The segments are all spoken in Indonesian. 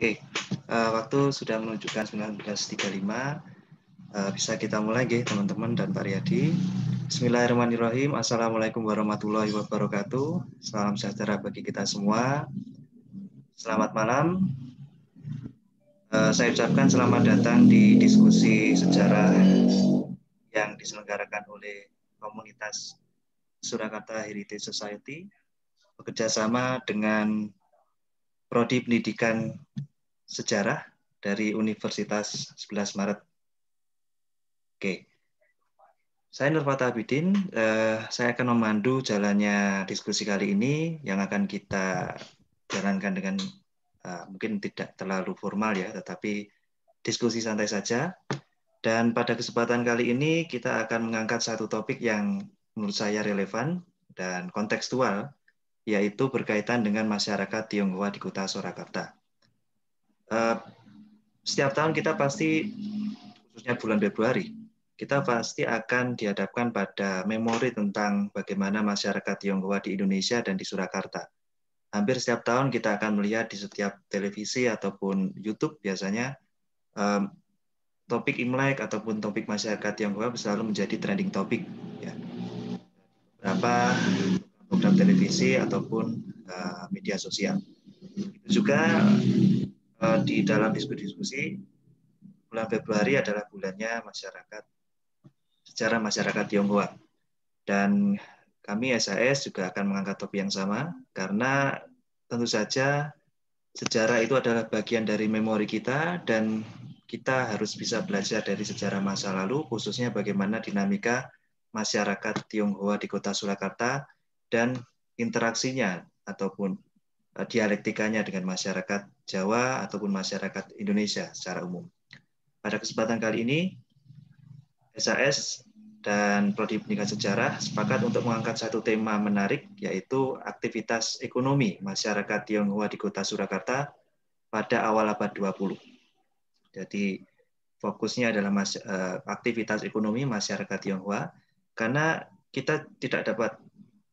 Oke, waktu sudah menunjukkan 19.35. Bisa kita mulai nggih teman-teman dan Pak Riyadi. Bismillahirrahmanirrahim. Assalamualaikum warahmatullahi wabarakatuh. Salam sejahtera bagi kita semua. Selamat malam. Saya ucapkan selamat datang di diskusi sejarah yang diselenggarakan oleh komunitas Surakarta Heritage Society bekerjasama dengan Prodi Pendidikan Sejarah dari Universitas 11 Maret. Oke, saya Nur Fatah Abidin. Saya akan memandu jalannya diskusi kali ini yang akan kita jalankan dengan mungkin tidak terlalu formal ya, tetapi diskusi santai saja. Dan pada kesempatan kali ini kita akan mengangkat satu topik yang menurut saya relevan dan kontekstual, yaitu berkaitan dengan masyarakat Tionghoa di Kota Surakarta. Setiap tahun kita pasti, khususnya bulan Februari, kita pasti akan dihadapkan pada memori tentang bagaimana masyarakat Tionghoa di Indonesia dan di Surakarta. Hampir setiap tahun kita akan melihat di setiap televisi ataupun YouTube biasanya topik Imlek ataupun topik masyarakat Tionghoa selalu menjadi trending topik. Ya. Beberapa program televisi ataupun media sosial. Itu juga di dalam diskusi bulan Februari adalah bulannya sejarah masyarakat Tionghoa. Dan kami SAS juga akan mengangkat topik yang sama, karena tentu saja sejarah itu adalah bagian dari memori kita, dan kita harus bisa belajar dari sejarah masa lalu, khususnya bagaimana dinamika masyarakat Tionghoa di Kota Surakarta, dan interaksinya ataupun dialektikanya dengan masyarakat Jawa ataupun masyarakat Indonesia secara umum. Pada kesempatan kali ini, SAS dan Prodi Pendidikan Sejarah sepakat untuk mengangkat satu tema menarik, yaitu aktivitas ekonomi masyarakat Tionghoa di Kota Surakarta pada awal abad 20. Jadi fokusnya adalah aktivitas ekonomi masyarakat Tionghoa, karena kita tidak dapat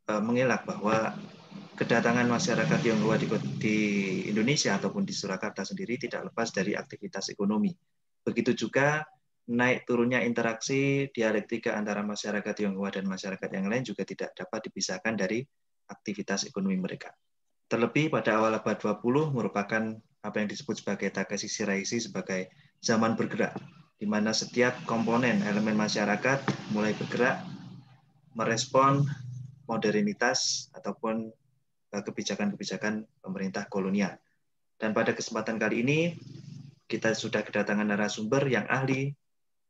mengelak bahwa kedatangan masyarakat Tionghoa di Indonesia ataupun di Surakarta sendiri tidak lepas dari aktivitas ekonomi. Begitu juga naik turunnya interaksi dialektika antara masyarakat Tionghoa dan masyarakat yang lain juga tidak dapat dipisahkan dari aktivitas ekonomi mereka. Terlebih pada awal abad 20 merupakan apa yang disebut sebagai Takeshi Shiraishi sebagai zaman bergerak, di mana setiap komponen elemen masyarakat mulai bergerak merespon modernitas ataupun kebijakan-kebijakan pemerintah kolonial. Dan pada kesempatan kali ini kita sudah kedatangan narasumber yang ahli,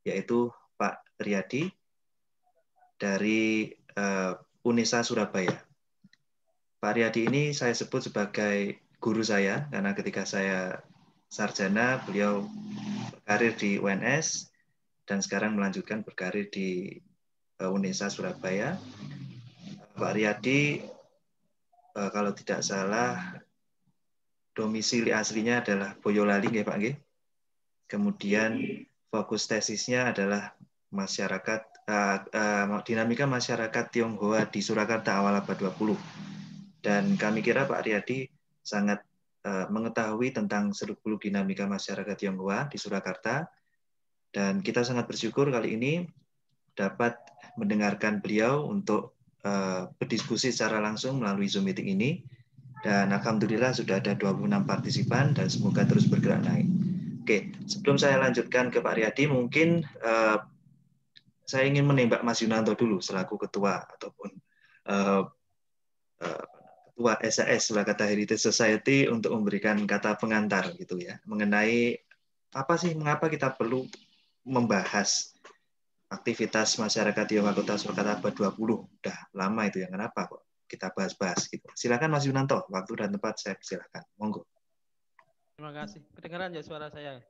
yaitu Pak Riyadi dari UNESA Surabaya. Pak Riyadi ini saya sebut sebagai guru saya, karena ketika saya sarjana, beliau berkarir di UNS, dan sekarang melanjutkan berkarir di UNESA Surabaya. Pak Riyadi, kalau tidak salah, domisili aslinya adalah Boyolali, nggih Pak nggih. Kemudian fokus tesisnya adalah dinamika masyarakat Tionghoa di Surakarta awal abad 20. Dan kami kira Pak Riyadi sangat mengetahui tentang seluk-beluk dinamika masyarakat Tionghoa di Surakarta. Dan kita sangat bersyukur kali ini dapat mendengarkan beliau untuk berdiskusi secara langsung melalui Zoom meeting ini. Dan alhamdulillah sudah ada 26 partisipan dan semoga terus bergerak naik. Oke, sebelum saya lanjutkan ke Pak Riyadi, mungkin saya ingin menembak Mas Yunanto dulu selaku ketua ataupun ketua SAS Surakarta Heritage Society untuk memberikan kata pengantar gitu ya, mengenai apa sih, mengapa kita perlu membahas aktivitas masyarakat Tionghoa Kota Surakarta abad 20. Udah lama itu ya, kenapa kok kita bahas-bahas gitu. Silakan Mas Yunanto, waktu dan tempat saya silakan. Monggo. Terima kasih. Kedengaran ya suara saya?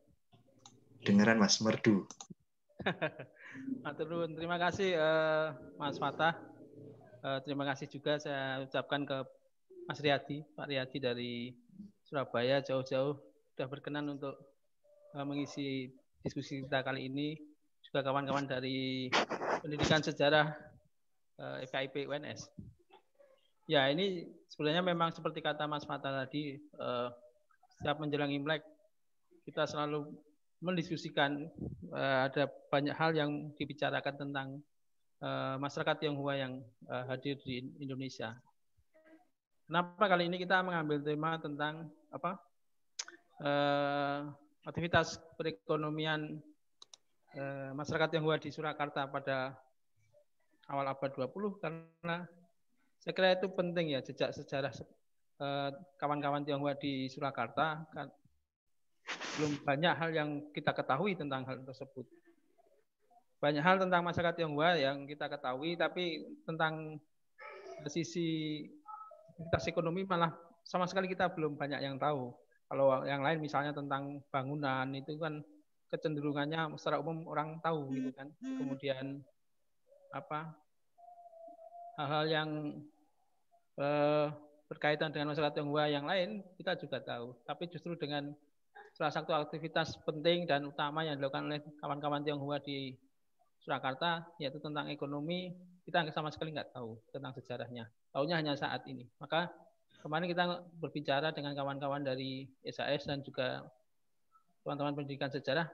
Dengaran Mas, merdu. Terima kasih Mas Fatah. Terima kasih juga saya ucapkan ke Mas Riyadi, Pak Riyadi dari Surabaya jauh-jauh sudah berkenan untuk mengisi diskusi kita kali ini. Juga kawan-kawan dari Pendidikan Sejarah FKIP UNS. Ya, ini sebenarnya memang seperti kata Mas Fatah tadi, setiap menjelang Imlek kita selalu mendiskusikan, ada banyak hal yang dibicarakan tentang masyarakat Tionghoa yang hadir di Indonesia. Kenapa kali ini kita mengambil tema tentang aktivitas perekonomian masyarakat Tionghoa di Surakarta pada awal abad 20, karena saya kira itu penting ya, jejak sejarah kawan-kawan Tionghoa di Surakarta. Belum banyak hal yang kita ketahui tentang hal tersebut. Banyak hal tentang masyarakat Tionghoa yang kita ketahui, tapi tentang sisi aktivitas ekonomi malah sama sekali kita belum banyak yang tahu. Kalau yang lain misalnya tentang bangunan itu kan kecenderungannya secara umum orang tahu gitu kan. Kemudian hal-hal yang berkaitan dengan masyarakat Tionghoa yang lain kita juga tahu. Tapi justru dengan salah satu aktivitas penting dan utama yang dilakukan oleh kawan-kawan Tionghoa di Surakarta, yaitu tentang ekonomi, kita sama sekali nggak tahu tentang sejarahnya. Tahunya hanya saat ini. Maka kemarin kita berbicara dengan kawan-kawan dari SAS dan juga teman-teman pendidikan sejarah,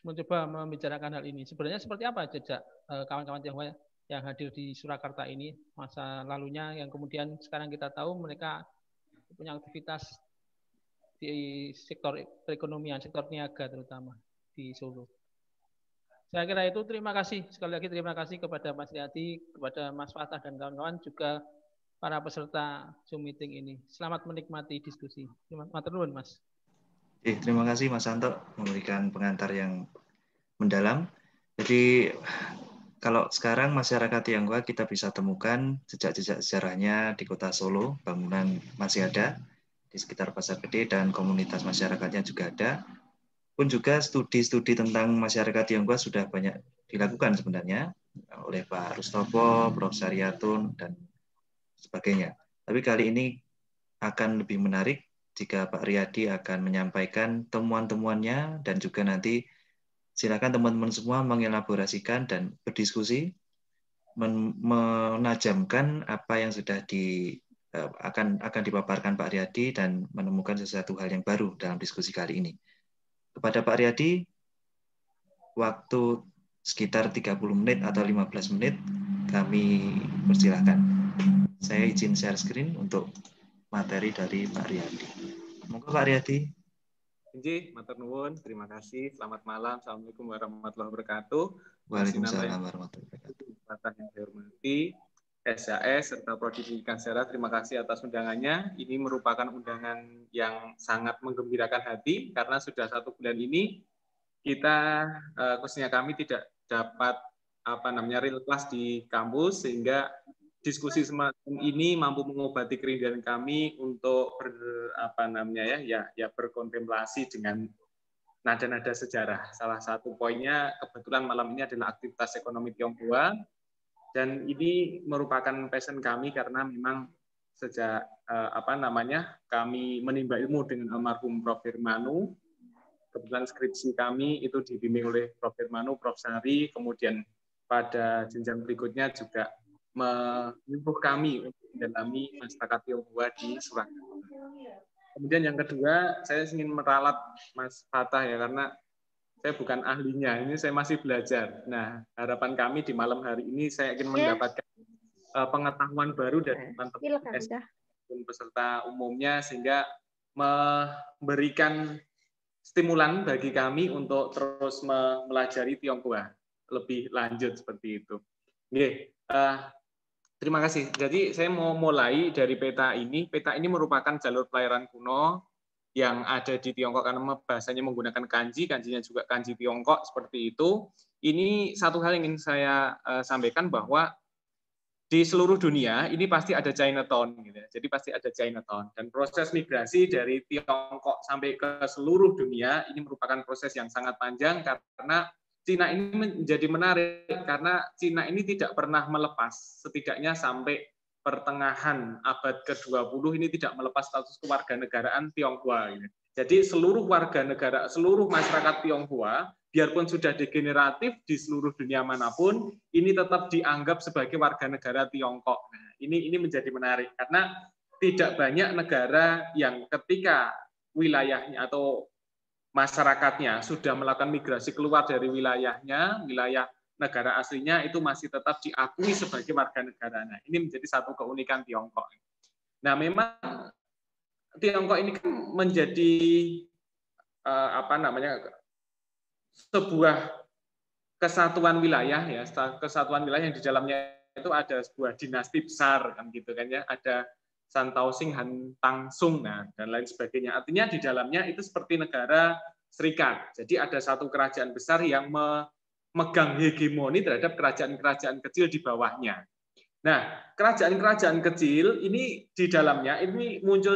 mencoba membicarakan hal ini. Sebenarnya seperti apa jejak kawan-kawan Tionghoa yang hadir di Surakarta ini, masa lalunya, yang kemudian sekarang kita tahu mereka punya aktivitas di sektor perekonomian, sektor niaga terutama di Solo. Saya kira itu. Terima kasih. Sekali lagi terima kasih kepada Mas Riyadi, kepada Mas Fatah dan kawan-kawan, juga para peserta Zoom meeting ini. Selamat menikmati diskusi. Matur nuwun, Mas. Terima kasih Mas Santo memberikan pengantar yang mendalam. Jadi kalau sekarang masyarakat Tionghoa kita bisa temukan jejak-jejak sejarahnya di kota Solo, bangunan masih ada di sekitar Pasar Gede dan komunitas masyarakatnya juga ada. Pun juga studi-studi tentang masyarakat Tionghoa sudah banyak dilakukan sebenarnya oleh Pak Rustopo, Prof. Saryatun, dan sebagainya. Tapi kali ini akan lebih menarik jika Pak Riyadi akan menyampaikan temuan-temuannya, dan juga nanti silakan teman-teman semua mengelaborasikan dan berdiskusi, menajamkan apa yang sudah akan dipaparkan Pak Riyadi dan menemukan sesuatu hal yang baru dalam diskusi kali ini. Kepada Pak Riyadi, waktu sekitar 30 menit atau 15 menit kami persilahkan. Saya izin share screen untuk materi dari Pak Riyadi. Monggo Pak Riyadi. Inji, matur nuwun, terima kasih. Selamat malam. Assalamualaikum warahmatullahi wabarakatuh. Waalaikumsalam warahmatullahi wabarakatuh. Yang saya hormati, SAS serta Prodi Pendidikan Sejarah, terima kasih atas undangannya. Ini merupakan undangan yang sangat menggembirakan hati karena sudah 1 bulan ini kita khususnya kami tidak dapat real class di kampus, sehingga diskusi semacam ini mampu mengobati kerinduan kami untuk berkontemplasi dengan nada-nada sejarah. Salah satu poinnya kebetulan malam ini adalah aktivitas ekonomi Tionghoa, dan ini merupakan passion kami karena memang sejak kami menimba ilmu dengan almarhum Prof. Firmanu. Kebetulan skripsi kami itu dibimbing oleh Prof. Firmanu, Prof. Sari, kemudian pada jenjang berikutnya juga menyuruh kami untuk mendalami masyarakat Tionghoa di Surakarta. Kemudian yang kedua, saya ingin meralat Mas Fatah ya, karena saya bukan ahlinya, ini saya masih belajar. Nah, harapan kami di malam hari ini saya ingin mendapatkan pengetahuan baru dari teman-teman peserta umumnya, sehingga memberikan stimulan bagi kami untuk terus mempelajari Tionghoa lebih lanjut seperti itu. Terima kasih. Jadi saya mau mulai dari peta ini. Peta ini merupakan jalur pelayaran kuno yang ada di Tiongkok karena bahasanya menggunakan kanji, kanjinya juga kanji Tiongkok seperti itu. Ini satu hal yang ingin saya sampaikan, bahwa di seluruh dunia ini pasti ada Chinatown, gitu ya. Jadi pasti ada Chinatown, dan proses migrasi dari Tiongkok sampai ke seluruh dunia ini merupakan proses yang sangat panjang, karena Cina ini menjadi menarik karena Cina ini tidak pernah melepas, setidaknya sampai pertengahan abad ke-20 ini tidak melepas status kewarganegaraan Tionghoa. Jadi seluruh warga negara, seluruh masyarakat Tionghoa, biarpun sudah degeneratif di seluruh dunia manapun, ini tetap dianggap sebagai warga negara Tiongkok. Nah, ini menjadi menarik karena tidak banyak negara yang ketika wilayahnya atau masyarakatnya sudah melakukan migrasi keluar dari wilayahnya, wilayah negara aslinya itu masih tetap diakui sebagai warga negaranya. Ini menjadi satu keunikan Tiongkok. Nah, memang Tiongkok ini kan menjadi sebuah kesatuan wilayah ya, kesatuan wilayah yang di dalamnya itu ada sebuah dinasti besar kan gitu kan ya, ada Santousing, Han Tangsung, nah, dan lain sebagainya. Artinya di dalamnya itu seperti negara serikat. Jadi ada satu kerajaan besar yang memegang hegemoni terhadap kerajaan-kerajaan kecil di bawahnya. Nah, kerajaan-kerajaan kecil ini di dalamnya ini muncul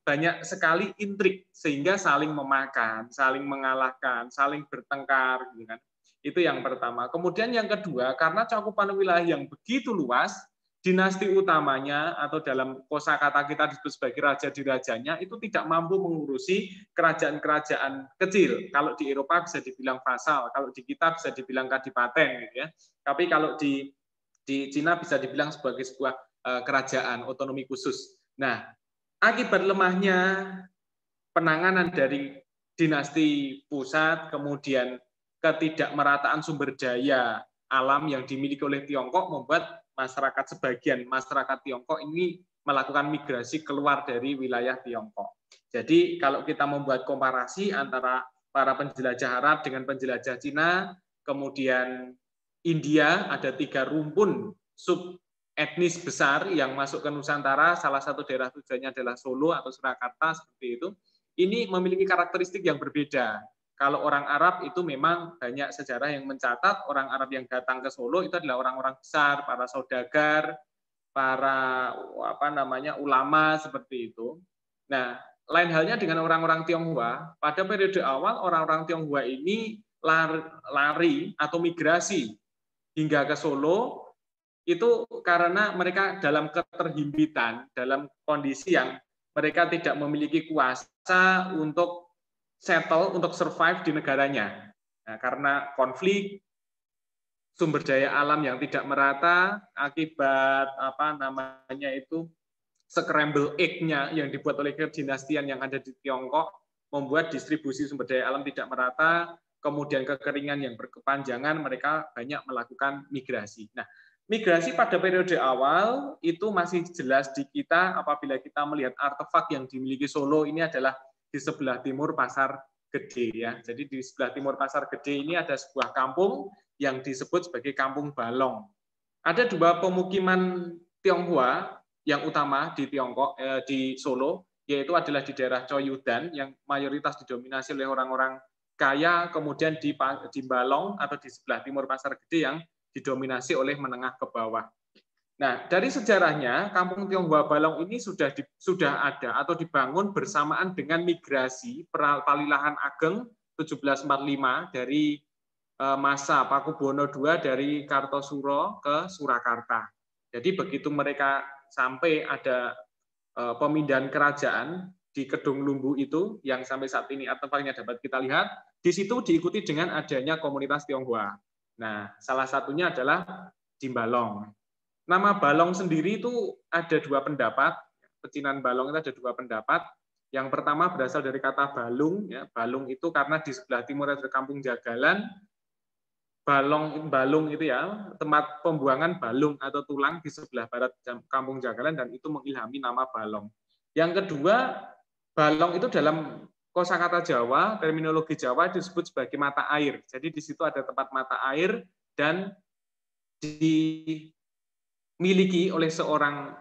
banyak sekali intrik sehingga saling memakan, saling mengalahkan, saling bertengkar, gitu kan. Itu yang pertama. Kemudian yang kedua, karena cakupan wilayah yang begitu luas, dinasti utamanya atau dalam kosakata kita disebut sebagai raja di rajanya itu tidak mampu mengurusi kerajaan-kerajaan kecil. Kalau di Eropa bisa dibilang vasal, kalau di kita bisa dibilang kadipaten, gitu ya. Tapi kalau di Cina bisa dibilang sebagai sebuah kerajaan otonomi khusus. Nah, akibat lemahnya penanganan dari dinasti pusat, kemudian ketidakmerataan sumber daya alam yang dimiliki oleh Tiongkok membuat masyarakat sebagian masyarakat Tiongkok ini melakukan migrasi keluar dari wilayah Tiongkok. Jadi kalau kita membuat komparasi antara para penjelajah Arab dengan penjelajah Cina, kemudian India ada 3 rumpun sub etnis besar yang masuk ke Nusantara, salah satu daerah tujuannya adalah Solo atau Surakarta seperti itu. Ini memiliki karakteristik yang berbeda. Kalau orang Arab itu memang banyak sejarah yang mencatat orang Arab yang datang ke Solo itu adalah orang-orang besar, para saudagar, para ulama seperti itu. Nah, lain halnya dengan orang-orang Tionghoa. Pada periode awal orang-orang Tionghoa ini lari atau migrasi hingga ke Solo itu karena mereka dalam keterhimpitan, dalam kondisi yang mereka tidak memiliki kuasa untuk settle, untuk survive di negaranya. Nah, karena konflik, sumber daya alam yang tidak merata, akibat scramble egg-nya yang dibuat oleh kedinastian yang ada di Tiongkok, membuat distribusi sumber daya alam tidak merata, kemudian kekeringan yang berkepanjangan, mereka banyak melakukan migrasi. Nah, migrasi pada periode awal itu masih jelas di kita apabila kita melihat artefak yang dimiliki Solo ini adalah di sebelah timur Pasar Gede ya. Jadi di sebelah timur Pasar Gede ini ada sebuah kampung yang disebut sebagai Kampung Balong. Ada 2 pemukiman Tionghoa yang utama di Tiongkok di Solo, yaitu adalah di daerah Coyudan yang mayoritas didominasi oleh orang-orang kaya, kemudian di Balong atau di sebelah timur Pasar Gede yang didominasi oleh menengah ke bawah. Nah, dari sejarahnya, Kampung Tionghoa Balong ini sudah ada atau dibangun bersamaan dengan migrasi Palilahan Ageng 1745 dari masa Pakubuwono II dari Kartosuro ke Surakarta. Jadi begitu mereka sampai ada pemindahan kerajaan di Kedung Lumbu itu, yang sampai saat ini artefaknya dapat kita lihat, di situ diikuti dengan adanya komunitas Tionghoa. Nah, salah satunya adalah di Balong. Nama Balong sendiri itu ada 2 pendapat. Pecinan Balong itu ada 2 pendapat. Yang pertama berasal dari kata balung. Ya. Balung itu karena di sebelah timur ada Kampung Jagalan. Balung itu ya tempat pembuangan balung atau tulang di sebelah barat Kampung Jagalan dan itu mengilhami nama Balong. Yang kedua, Balong itu dalam kosakata Jawa, terminologi Jawa disebut sebagai mata air. Jadi di situ ada tempat mata air dan dimiliki oleh seorang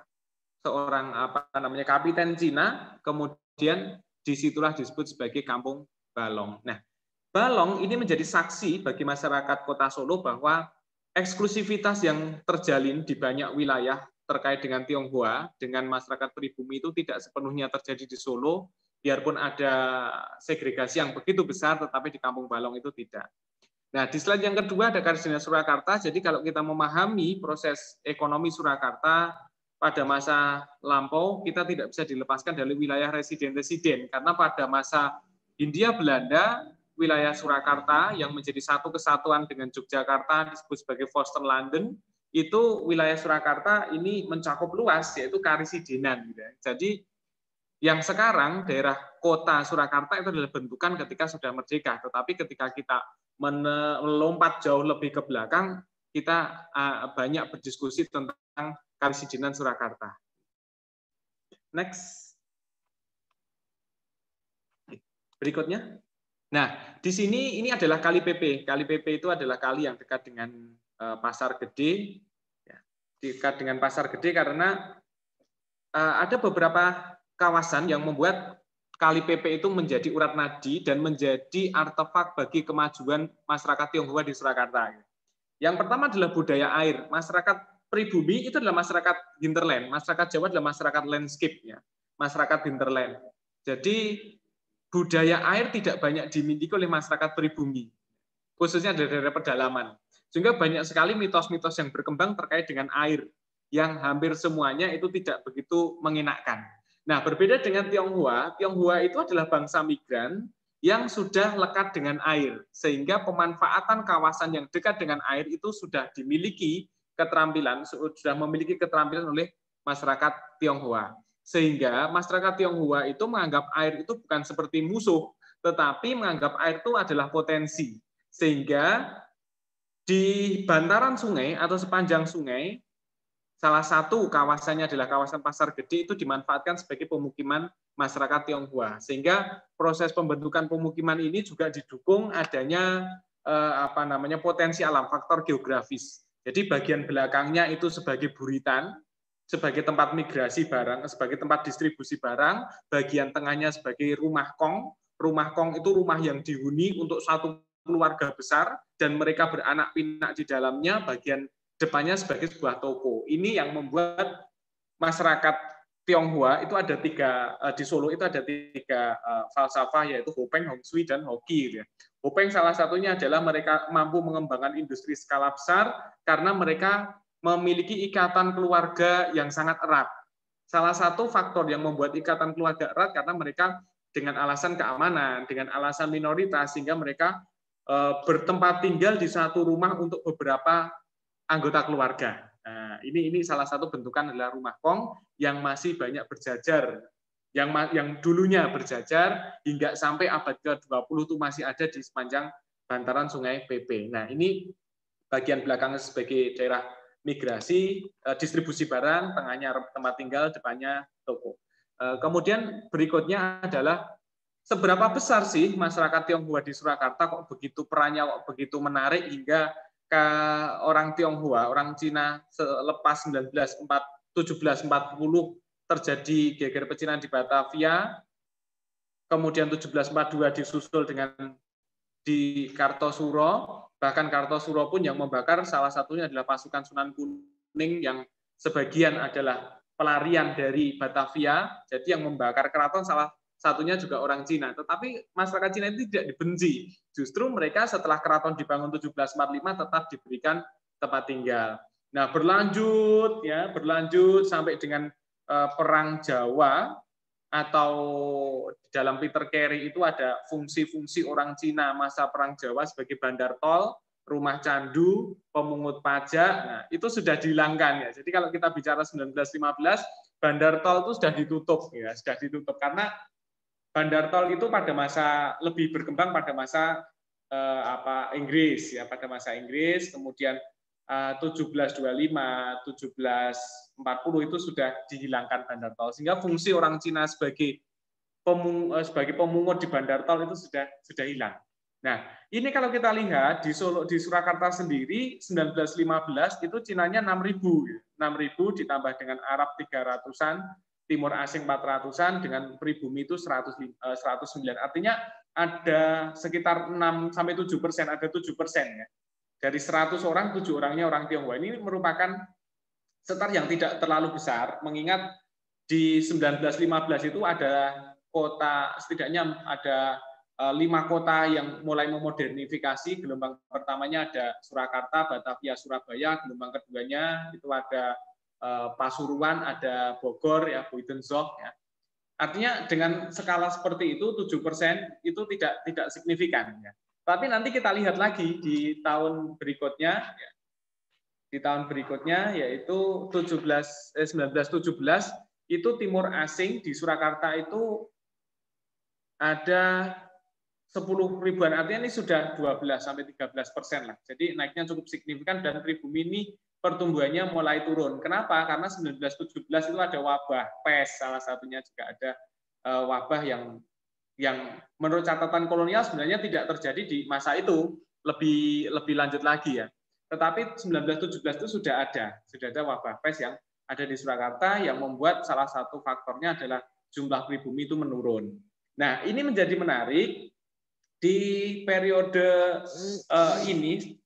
kapiten Cina, kemudian disitulah disebut sebagai Kampung Balong. Nah, Balong ini menjadi saksi bagi masyarakat Kota Solo bahwa eksklusivitas yang terjalin di banyak wilayah terkait dengan Tionghoa dengan masyarakat pribumi itu tidak sepenuhnya terjadi di Solo, biarpun ada segregasi yang begitu besar, tetapi di Kampung Balong itu tidak. Nah, di slide yang kedua ada Karsidina Surakarta. Jadi kalau kita memahami proses ekonomi Surakarta pada masa lampau, kita tidak bisa dilepaskan dari wilayah residen-residen. Karena pada masa Hindia Belanda, wilayah Surakarta yang menjadi satu kesatuan dengan Yogyakarta disebut sebagai Foster London, itu wilayah Surakarta ini mencakup luas, yaitu karisidenan. Jadi Yang sekarang daerah kota Surakarta itu adalah bentukan ketika sudah merdeka, tetapi ketika kita melompat jauh lebih ke belakang, kita banyak berdiskusi tentang Karesidenan Surakarta. Next. Berikutnya. Nah, di sini ini adalah Kali PP. Kali PP itu adalah kali yang dekat dengan Pasar Gede. Ya, dekat dengan Pasar Gede karena ada beberapa kawasan yang membuat Kali PP itu menjadi urat nadi dan menjadi artefak bagi kemajuan masyarakat Tionghoa di Surakarta. Yang pertama adalah budaya air. Masyarakat pribumi itu adalah masyarakat hinterland. Masyarakat Jawa adalah masyarakat landscape, ya. Masyarakat hinterland. Jadi budaya air tidak banyak dimiliki oleh masyarakat pribumi, khususnya dari daerah pedalaman. Sehingga banyak sekali mitos-mitos yang berkembang terkait dengan air, yang hampir semuanya itu tidak begitu mengenakkan. Nah, berbeda dengan Tionghoa, Tionghoa itu adalah bangsa migran yang sudah lekat dengan air, sehingga pemanfaatan kawasan yang dekat dengan air itu sudah dimiliki keterampilan, sudah memiliki keterampilan oleh masyarakat Tionghoa. Sehingga masyarakat Tionghoa itu menganggap air itu bukan seperti musuh, tetapi menganggap air itu adalah potensi. Sehingga di bantaran sungai atau sepanjang sungai, salah satu kawasannya adalah kawasan Pasar Gede, itu dimanfaatkan sebagai pemukiman masyarakat Tionghoa. Sehingga proses pembentukan pemukiman ini juga didukung adanya potensi alam, faktor geografis. Jadi bagian belakangnya itu sebagai buritan, sebagai tempat migrasi barang, sebagai tempat distribusi barang, bagian tengahnya sebagai rumah kong. Rumah kong itu rumah yang dihuni untuk satu keluarga besar dan mereka beranak pinak di dalamnya, bagian depannya sebagai sebuah toko. Ini yang membuat masyarakat Tionghoa itu ada tiga, di Solo itu ada tiga falsafah, yaitu Hopeng, Hong Sui, dan Hoki. Hopeng salah satunya adalah mereka mampu mengembangkan industri skala besar karena mereka memiliki ikatan keluarga yang sangat erat. Salah satu faktor yang membuat ikatan keluarga erat karena mereka dengan alasan keamanan, dengan alasan minoritas, sehingga mereka bertempat tinggal di satu rumah untuk beberapa anggota keluarga. Nah, ini salah satu bentukan adalah rumah kong yang masih banyak berjajar, yang dulunya berjajar hingga sampai abad ke-20 itu masih ada di sepanjang bantaran Sungai PP. Nah, ini bagian belakangnya sebagai daerah migrasi, distribusi barang, tengahnya tempat tinggal, depannya toko. Kemudian berikutnya adalah seberapa besar sih masyarakat Tionghoa di Surakarta, kok begitu perannya, kok begitu menarik hingga ke orang Tionghoa, orang Cina selepas 1740 terjadi geger pecinan di Batavia, kemudian 1742 disusul dengan di Kartosuro, bahkan Kartosuro pun yang membakar salah satunya adalah pasukan Sunan Kuning yang sebagian adalah pelarian dari Batavia, jadi yang membakar keraton salah satunya juga orang Cina. Tetapi masyarakat Cina itu tidak dibenci. Justru mereka setelah keraton dibangun 1745 tetap diberikan tempat tinggal. Nah, berlanjut sampai dengan Perang Jawa, atau dalam Peter Carey itu ada fungsi-fungsi orang Cina masa Perang Jawa sebagai bandar tol, rumah candu, pemungut pajak. Nah, itu sudah dihilangkan, ya. Jadi kalau kita bicara 1915, bandar tol itu sudah ditutup, ya, sudah ditutup karena bandar tol itu pada masa lebih berkembang pada masa Inggris, ya, pada masa Inggris, kemudian 1725, 1740 itu sudah dihilangkan bandar tol, sehingga fungsi orang Cina sebagai pemungut di bandar tol itu sudah hilang. Nah, ini kalau kita lihat di Surakarta sendiri 1915 itu Cinanya 6.000 ditambah dengan Arab 300-an, Timur Asing 400-an, dengan pribumi itu 109. Artinya ada sekitar 6-7%, ada 7%, ya. Dari 100 orang, 7 orangnya orang Tionghoa. Ini merupakan setar yang tidak terlalu besar, mengingat di 1915 itu ada kota, setidaknya ada 5 kota yang mulai memodernifikasi. Gelombang pertamanya ada Surakarta, Batavia, Surabaya. Gelombang keduanya itu ada Pasuruan, ada Bogor, ya, Buitenzorg, ya. Artinya dengan skala seperti itu 7% itu tidak signifikan, ya. Tapi nanti kita lihat lagi di tahun berikutnya, yaitu 1917 itu timur asing di Surakarta itu ada 10 ribuan, artinya ini sudah 12-13% lah. Jadi naiknya cukup signifikan dan pribumi ini pertumbuhannya mulai turun. Kenapa? Karena 1917 itu ada wabah pes, salah satunya juga ada wabah yang menurut catatan kolonial sebenarnya tidak terjadi di masa itu, lebih lanjut lagi ya. Tetapi 1917 itu sudah ada wabah pes yang ada di Surakarta yang membuat salah satu faktornya adalah jumlah pribumi itu menurun. Nah, ini menjadi menarik. Di periode ini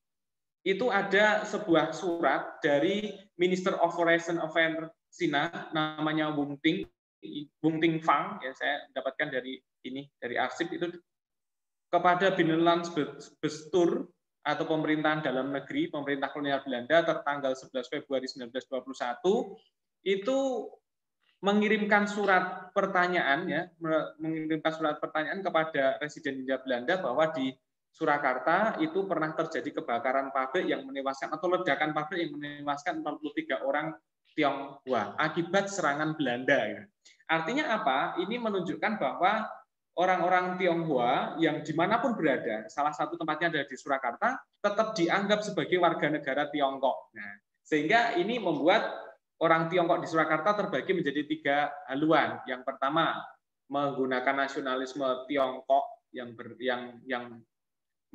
itu ada sebuah surat dari Minister of Foreign Affairs Cina, namanya Wung Ting Fang, ya, saya dapatkan dari arsip itu, kepada Binnenlandsbestuur atau pemerintahan dalam negeri, pemerintah kolonial Belanda, tertanggal 11 Februari 1921 itu mengirimkan surat pertanyaan kepada Residen Hindia Belanda bahwa di Surakarta itu pernah terjadi kebakaran pabrik yang menewaskan atau ledakan pabrik yang menewaskan 43 orang Tionghoa akibat serangan Belanda. Artinya apa? Ini menunjukkan bahwa orang-orang Tionghoa yang dimanapun berada, salah satu tempatnya ada di Surakarta, tetap dianggap sebagai warga negara Tiongkok. Nah, sehingga ini membuat orang Tiongkok di Surakarta terbagi menjadi 3 haluan. Yang pertama, menggunakan nasionalisme Tiongkok yang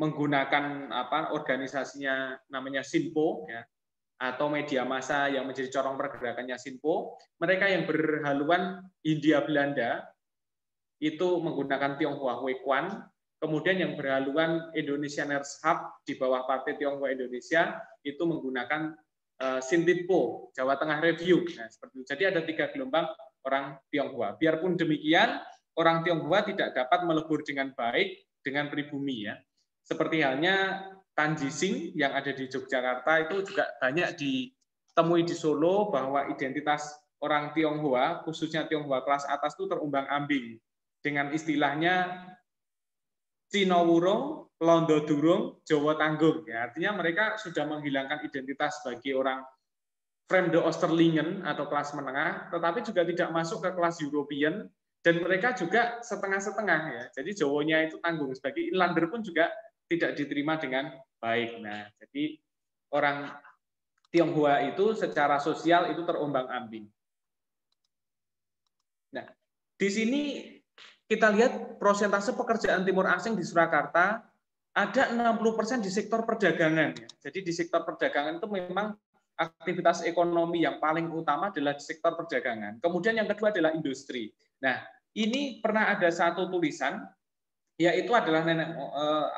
menggunakan organisasinya namanya Sinpo, ya, atau media massa yang menjadi corong pergerakannya Sinpo. Mereka yang berhaluan Hindia Belanda itu menggunakan Tionghoa Huekuan. Kemudian yang berhaluan Indonesianers Hub di bawah Partai Tionghoa Indonesia itu menggunakan Sintitpo, Jawa Tengah Review. Nah, seperti itu. Jadi ada 3 gelombang orang Tionghoa. Biarpun demikian, orang Tionghoa tidak dapat melebur dengan baik dengan pribumi, ya. Seperti halnya Tanji Sing yang ada di Yogyakarta itu juga banyak ditemui di Solo, bahwa identitas orang Tionghoa, khususnya Tionghoa kelas atas itu terumbang-ambing dengan istilahnya Cino Wurung, Londo Durung, Jawa Tanggung. Ya, artinya mereka sudah menghilangkan identitas sebagai orang Vreemde Oosterlingen atau kelas menengah, tetapi juga tidak masuk ke kelas European, dan mereka juga setengah-setengah. Ya. Jadi Jawanya itu tanggung, sebagai inlander pun juga tidak diterima dengan baik. Nah, jadi orang Tionghoa itu secara sosial itu terombang-ambing. Nah, di sini kita lihat persentase pekerjaan timur asing di Surakarta ada 60% di sektor perdagangan. Jadi di sektor perdagangan itu memang aktivitas ekonomi yang paling utama adalah di sektor perdagangan. Kemudian yang kedua adalah industri. Nah, ini pernah ada satu tulisan, yaitu adalah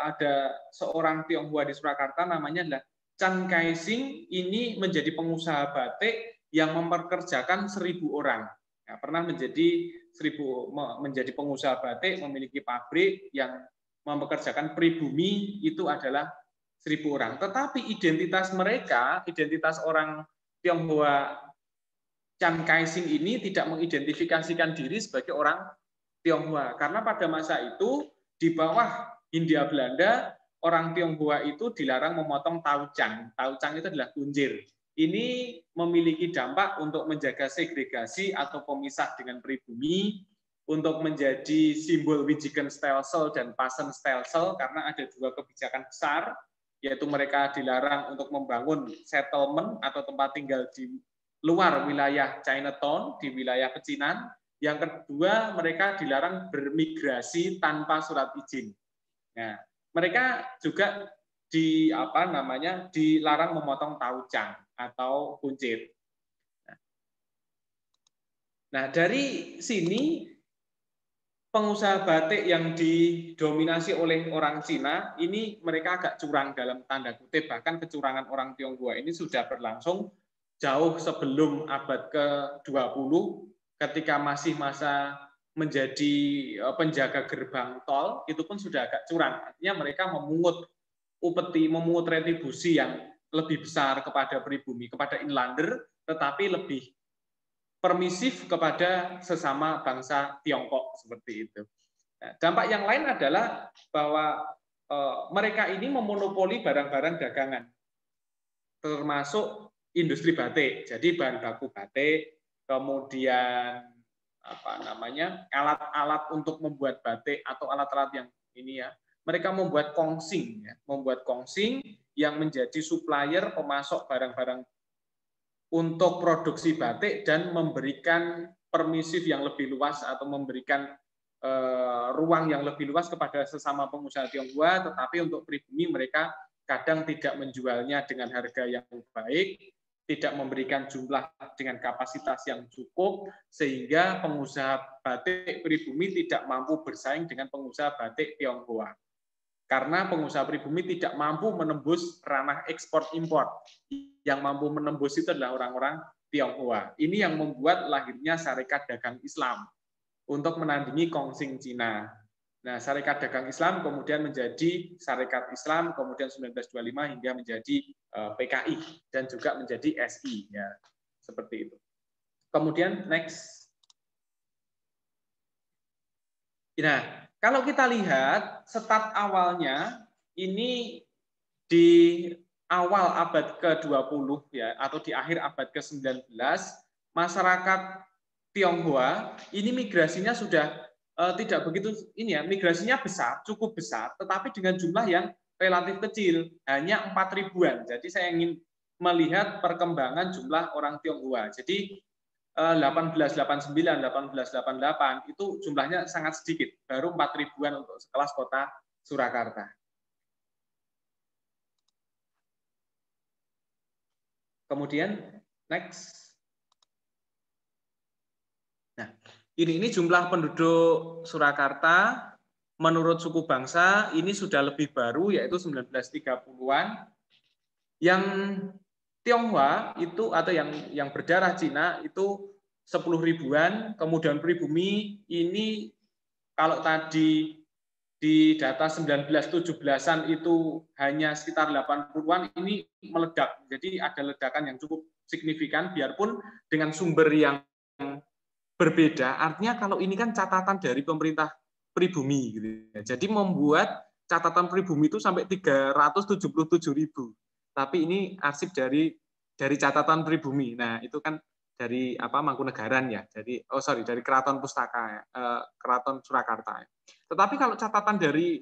ada seorang Tionghoa di Surakarta namanya adalah Chan Kai-sing, ini menjadi pengusaha batik yang mempekerjakan 1.000 orang. Nah, pernah menjadi pengusaha batik, memiliki pabrik yang mempekerjakan pribumi itu adalah 1.000 orang. Tetapi identitas mereka, identitas orang Tionghoa Chan Kai-sing ini tidak mengidentifikasikan diri sebagai orang Tionghoa. Karena pada masa itu di bawah Hindia Belanda, orang Tionghoa itu dilarang memotong taucang. Taucang itu adalah kunjir. Ini memiliki dampak untuk menjaga segregasi atau pemisah dengan pribumi, untuk menjadi simbol Wijigenstelsel dan Passenstelsel, karena ada 2 kebijakan besar, yaitu mereka dilarang untuk membangun settlement atau tempat tinggal di luar wilayah Chinatown, di wilayah pecinan. Yang kedua, mereka dilarang bermigrasi tanpa surat izin. Nah, mereka juga dilarang memotong taucang atau kuncir. Nah, dari sini pengusaha batik yang didominasi oleh orang Cina ini mereka agak curang dalam tanda kutip, bahkan kecurangan orang Tionghoa ini sudah berlangsung jauh sebelum abad ke-20 ketika masih masa menjadi penjaga gerbang tol, itu pun sudah agak curang. Artinya mereka memungut retribusi yang lebih besar kepada pribumi, kepada inlander, tetapi lebih permisif kepada sesama bangsa Tiongkok seperti itu. Nah, dampak yang lain adalah bahwa mereka ini memonopoli barang-barang dagangan, termasuk industri batik. Jadi bahan baku batik, kemudian apa namanya alat-alat untuk membuat batik atau alat-alat yang ini ya, mereka membuat kongsing ya, membuat kongsing yang menjadi supplier pemasok barang-barang untuk produksi batik dan memberikan permisif yang lebih luas atau memberikan ruang yang lebih luas kepada sesama pengusaha Tionghoa, tetapi untuk pribumi mereka kadang tidak menjualnya dengan harga yang baik, tidak memberikan jumlah dengan kapasitas yang cukup, sehingga pengusaha batik pribumi tidak mampu bersaing dengan pengusaha batik Tionghoa. Karena pengusaha pribumi tidak mampu menembus ranah ekspor-impor. Yang mampu menembus itu adalah orang-orang Tionghoa. Ini yang membuat lahirnya Sarekat Dagang Islam untuk menandingi Kongsing Cina. Nah, Sarekat Dagang Islam kemudian menjadi Sarekat Islam, kemudian 1925 hingga menjadi PKI dan juga menjadi SI, ya seperti itu. Kemudian next. Nah, kalau kita lihat start awalnya ini di awal abad ke-20 ya atau di akhir abad ke-19, masyarakat Tionghoa ini migrasinya sudah tidak begitu ini ya, migrasinya besar, cukup besar, tetapi dengan jumlah yang relatif kecil, hanya 4.000-an. Jadi saya ingin melihat perkembangan jumlah orang Tionghoa. Jadi 1889, 1888 itu jumlahnya sangat sedikit, baru 4.000-an untuk sekelas kota Surakarta. Kemudian next. Nah, ini jumlah penduduk Surakarta menurut suku bangsa ini sudah lebih baru, yaitu 1930-an. Yang Tionghoa itu atau yang berdarah Cina itu 10.000-an, kemudian pribumi ini kalau tadi di data 1917-an itu hanya sekitar 80-an, ini meledak. Jadi ada ledakan yang cukup signifikan, biarpun dengan sumber yang berbeda. Artinya kalau ini kan catatan dari pemerintah pribumi, gitu. Jadi membuat catatan pribumi itu sampai 377.000. Tapi ini arsip dari catatan pribumi. Nah itu kan dari Mangkunegaran ya, dari Keraton Pustaka, Keraton Surakarta. Tetapi kalau catatan dari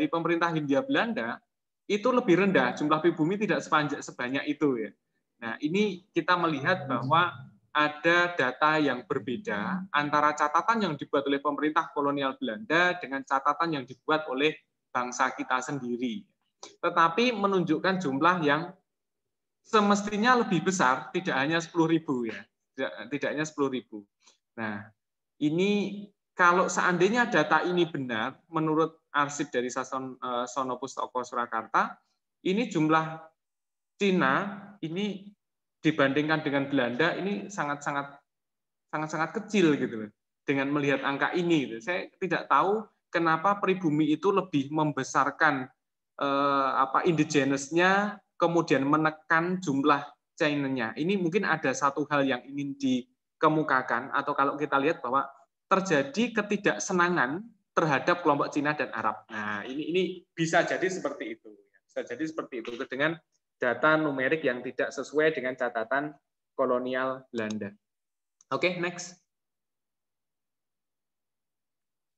pemerintah Hindia Belanda itu lebih rendah, jumlah pribumi tidak sebanyak itu ya. Nah ini kita melihat bahwa ada data yang berbeda antara catatan yang dibuat oleh pemerintah kolonial Belanda dengan catatan yang dibuat oleh bangsa kita sendiri. Tetapi menunjukkan jumlah yang semestinya lebih besar, tidak hanya 10.000 ya, tidak hanya 10.000. Nah, ini kalau seandainya data ini benar, menurut arsip dari Sono Pustaka Surakarta, ini jumlah Cina ini dibandingkan dengan Belanda ini sangat kecil gitu loh. Dengan melihat angka ini, saya tidak tahu kenapa pribumi itu lebih membesarkan indigenous-nya, kemudian menekan jumlah Chinanya. Ini mungkin ada satu hal yang ingin dikemukakan, atau kalau kita lihat bahwa terjadi ketidaksenangan terhadap kelompok Cina dan Arab. Nah, ini bisa jadi seperti itu. Bisa jadi seperti itu dengan data numerik yang tidak sesuai dengan catatan kolonial Belanda. Oke, next.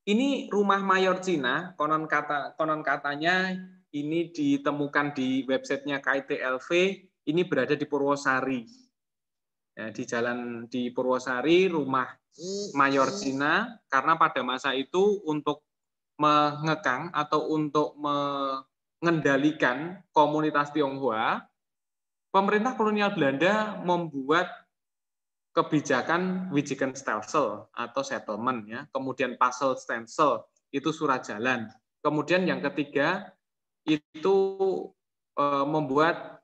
Ini rumah mayor Cina, konon katanya ini ditemukan di websitenya KITLV, ini berada di Purwosari. Ya, di Purwosari, rumah mayor Cina, karena pada masa itu untuk mengekang atau untuk mengendalikan komunitas Tionghoa, pemerintah kolonial Belanda membuat kebijakan Wijikenstelsel atau settlement ya, kemudian Passelstelsel itu surat jalan. Kemudian yang ketiga itu membuat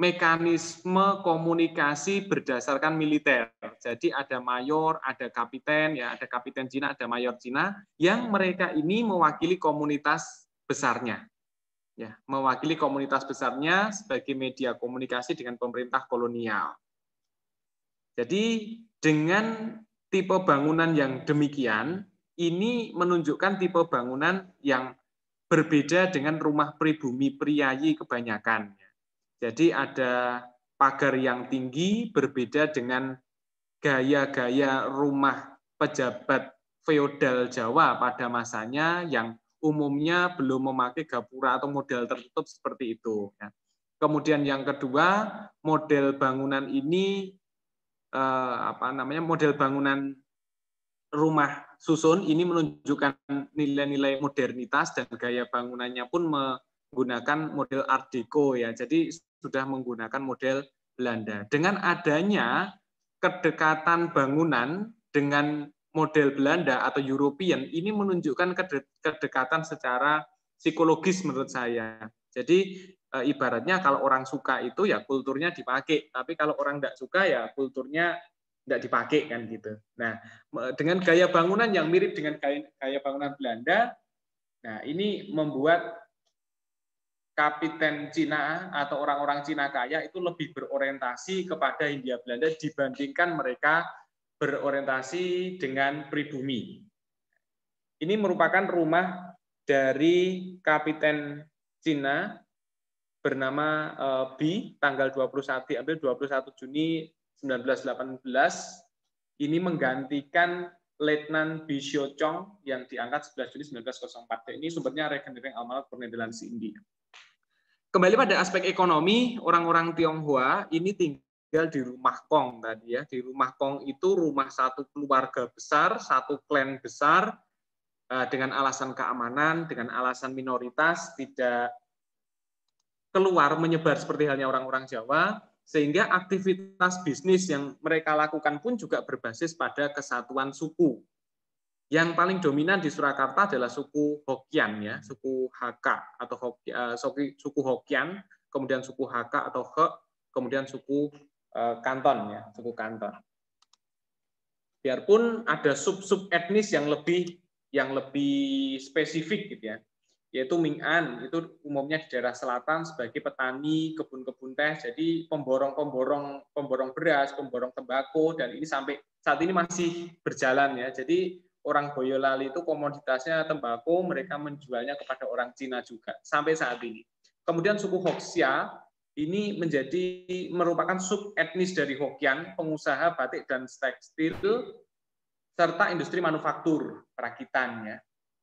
mekanisme komunikasi berdasarkan militer. Jadi ada mayor, ada kapiten ya, ada kapiten Cina, ada mayor Cina yang mereka ini mewakili komunitas besarnya. Ya, mewakili komunitas besarnya sebagai media komunikasi dengan pemerintah kolonial. Jadi dengan tipe bangunan yang demikian, ini menunjukkan tipe bangunan yang berbeda dengan rumah pribumi priayi kebanyakan. Jadi ada pagar yang tinggi berbeda dengan gaya-gaya rumah pejabat feodal Jawa pada masanya yang umumnya belum memakai gapura atau model tertutup seperti itu. Kemudian yang kedua, model bangunan ini model bangunan rumah susun ini menunjukkan nilai-nilai modernitas dan gaya bangunannya pun menggunakan model Art Deco ya. Jadi sudah menggunakan model Belanda. Dengan adanya kedekatan bangunan dengan model Belanda atau European ini menunjukkan kedekatan secara psikologis menurut saya. Jadi ibaratnya kalau orang suka itu ya kulturnya dipakai, tapi kalau orang tidak suka ya kulturnya tidak dipakai kan gitu. Nah, dengan gaya bangunan yang mirip dengan gaya bangunan Belanda, nah ini membuat kapiten Cina atau orang-orang Cina kaya itu lebih berorientasi kepada Hindia Belanda dibandingkan mereka berorientasi dengan pribumi. Ini merupakan rumah dari kapiten Cina bernama Bi, tanggal 21 Juni 1918, ini menggantikan Letnan Bi Xiu Chong yang diangkat 11 Juni 1904. Ini sumbernya Rekenering Almanac Nederlandse Indie. Kembali pada aspek ekonomi, orang-orang Tionghoa ini tinggal di rumah kong tadi ya. Di rumah kong itu rumah satu keluarga besar, satu klan besar, dengan alasan keamanan, dengan alasan minoritas, tidak keluar menyebar seperti halnya orang-orang Jawa, sehingga aktivitas bisnis yang mereka lakukan pun juga berbasis pada kesatuan suku. Yang paling dominan di Surakarta adalah suku Hokian ya, suku Hakka atau suku Hokian, kemudian suku Hakka atau He, kemudian suku Kanton ya, suku Kanton. Biarpun ada sub-sub etnis yang lebih spesifik gitu ya, yaitu Ming-an, itu umumnya di daerah selatan sebagai petani kebun-kebun teh, jadi pemborong beras, pemborong tembakau, dan ini sampai saat ini masih berjalan ya. Jadi orang Boyolali itu komoditasnya tembakau, mereka menjualnya kepada orang Cina juga sampai saat ini. Kemudian suku Hoksia ini merupakan sub etnis dari Hokian, pengusaha batik dan tekstil serta industri manufaktur perakitan ya.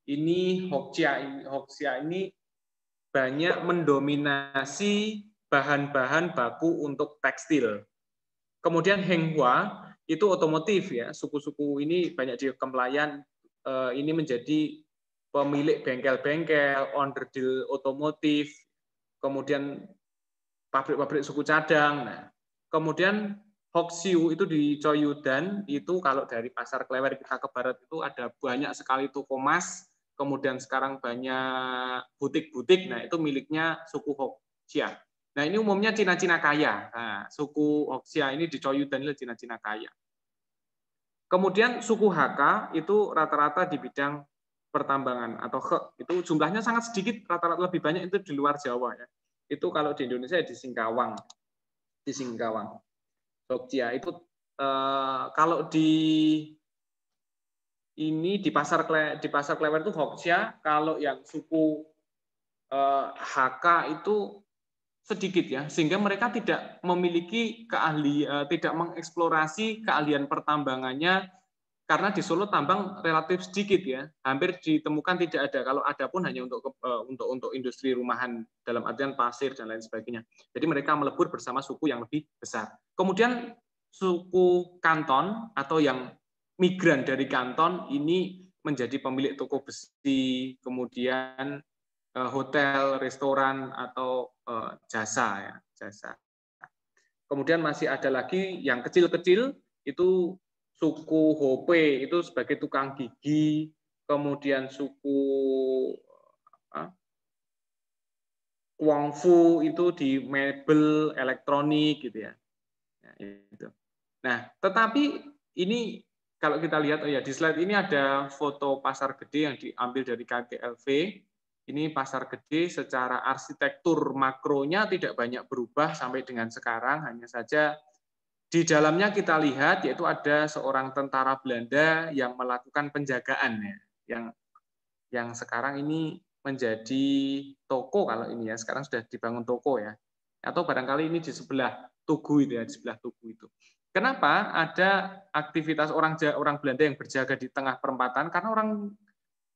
Ini Hoksia ini banyak mendominasi bahan-bahan baku untuk tekstil. Kemudian Henghua itu otomotif ya, suku-suku ini banyak di Kemlayan, ini menjadi pemilik bengkel-bengkel, onderdil otomotif, kemudian pabrik-pabrik suku cadang. Nah, kemudian Hoksiu itu di Coyudan, itu kalau dari Pasar Klewer kita ke barat itu ada banyak sekali toko emas, kemudian sekarang banyak butik-butik, nah itu miliknya suku Hoksia. Nah ini umumnya Cina-Cina kaya, nah, suku Hoksia ini di Coyudan itu Cina-Cina kaya. Kemudian suku Hakka itu rata-rata di bidang pertambangan atau itu jumlahnya sangat sedikit, rata-rata lebih banyak itu di luar Jawa ya. Itu kalau di Indonesia di Singkawang. Hoksia itu kalau di Pasar Klewer itu Hoksia, kalau yang suku Hakka itu sedikit ya, sehingga mereka tidak memiliki tidak mengeksplorasi keahlian pertambangannya, karena di Solo tambang relatif sedikit ya, hampir ditemukan tidak ada. Kalau ada pun hanya untuk industri rumahan dalam artian pasir dan lain sebagainya. Jadi mereka melebur bersama suku yang lebih besar. Kemudian suku Kanton atau yang migran dari Kanton ini menjadi pemilik toko besi, kemudian hotel, restoran atau jasa. Kemudian masih ada lagi yang kecil-kecil itu suku Hope itu sebagai tukang gigi, kemudian suku Guangfu itu di mebel, elektronik gitu ya. Nah, tetapi ini kalau kita lihat di slide ini ada foto pasar gede yang diambil dari KTLV. Ini pasar gede secara arsitektur makronya tidak banyak berubah sampai dengan sekarang, hanya saja di dalamnya kita lihat yaitu ada seorang tentara Belanda yang melakukan penjagaan ya, yang sekarang ini menjadi toko kalau ini ya, sekarang sudah dibangun toko ya, atau barangkali ini di sebelah Tugu itu ya, di sebelah Tugu itu. Kenapa ada aktivitas orang Belanda yang berjaga di tengah perempatan? Karena orang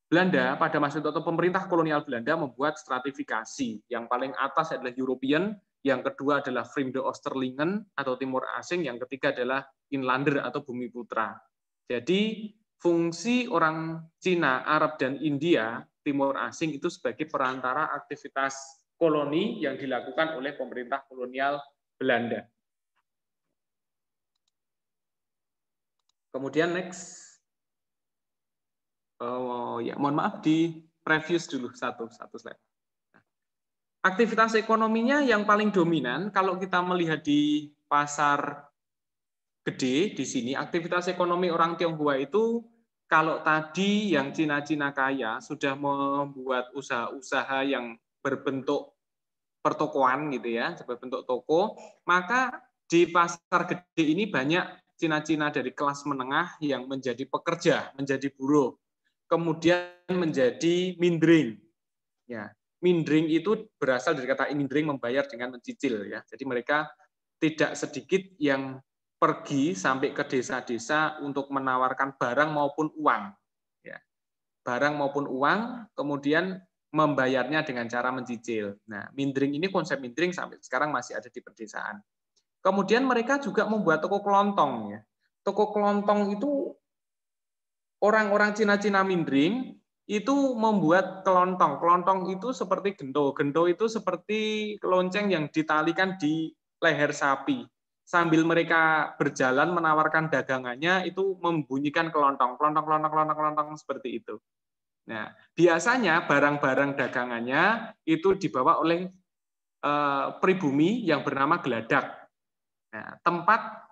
Belanda pada masa itu atau pemerintah kolonial Belanda membuat stratifikasi. Yang paling atas adalah European, yang kedua adalah Vreemde Oosterlingen atau Timur Asing, yang ketiga adalah Inlander atau Bumi Putra. Jadi fungsi orang Cina, Arab, dan India, Timur Asing itu sebagai perantara aktivitas koloni yang dilakukan oleh pemerintah kolonial Belanda. Kemudian next. Oh ya, mohon maaf di previous dulu satu slide. Aktivitas ekonominya yang paling dominan kalau kita melihat di pasar gede di sini, aktivitas ekonomi orang Tionghoa itu kalau tadi yang Cina-Cina kaya sudah membuat usaha-usaha yang berbentuk pertokoan gitu ya, berbentuk toko, maka di pasar gede ini banyak Cina-Cina dari kelas menengah yang menjadi pekerja, menjadi buruh, kemudian menjadi mindring. Ya, mindring itu berasal dari kata mindring, membayar dengan mencicil ya. Jadi mereka tidak sedikit yang pergi sampai ke desa-desa untuk menawarkan barang maupun uang. Ya. Barang maupun uang, kemudian membayarnya dengan cara mencicil. Nah, mindring ini, konsep mindring sampai sekarang masih ada di pedesaan. Kemudian mereka juga membuat toko kelontong. Ya. Toko kelontong itu orang-orang Cina-Cina mindring itu membuat kelontong. Kelontong itu seperti gento. Gento itu seperti kelonceng yang ditalikan di leher sapi. Sambil mereka berjalan menawarkan dagangannya itu membunyikan kelontong, kelontong seperti itu. Nah, biasanya barang-barang dagangannya itu dibawa oleh pribumi yang bernama Geladak. Nah, tempat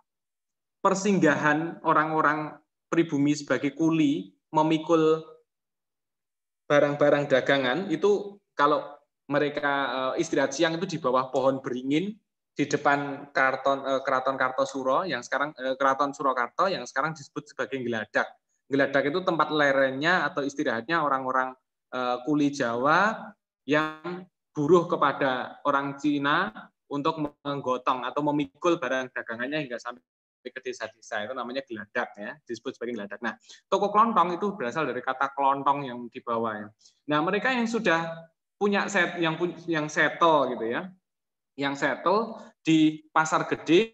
persinggahan orang-orang pribumi sebagai kuli memikul barang-barang dagangan itu kalau mereka istirahat siang itu di bawah pohon beringin di depan Keraton Kartosuro yang sekarang Keraton Surakarta yang sekarang disebut sebagai Geladak. Geladak itu tempat lerengnya atau istirahatnya orang-orang kuli Jawa yang buruh kepada orang Cina untuk menggotong atau memikul barang dagangannya hingga sampai ke desa-desa, itu namanya Geladak ya, disebut sebagai Geladak. Nah, toko kelontong itu berasal dari kata kelontong yang dibawa ya. Nah, mereka yang sudah punya yang settle gitu ya, yang settle di pasar gede,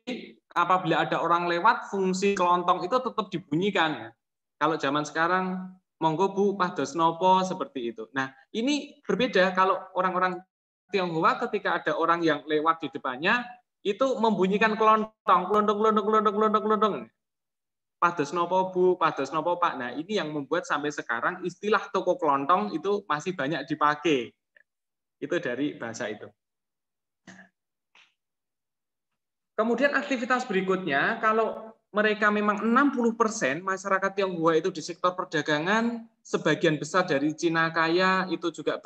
apabila ada orang lewat, fungsi kelontong itu tetap dibunyikan ya. Kalau zaman sekarang, monggo Bu, pados nopo, seperti itu. Nah, ini berbeda kalau orang-orang Tionghoa ketika ada orang yang lewat di depannya, itu membunyikan kelontong, kelondong. Pados nopo Bu, pados nopo Pak. Nah, ini yang membuat sampai sekarang istilah toko kelontong itu masih banyak dipakai. Itu dari bahasa itu. Kemudian aktivitas berikutnya, kalau mereka memang 60% masyarakat Tionghoa itu di sektor perdagangan, sebagian besar dari Cina kaya itu juga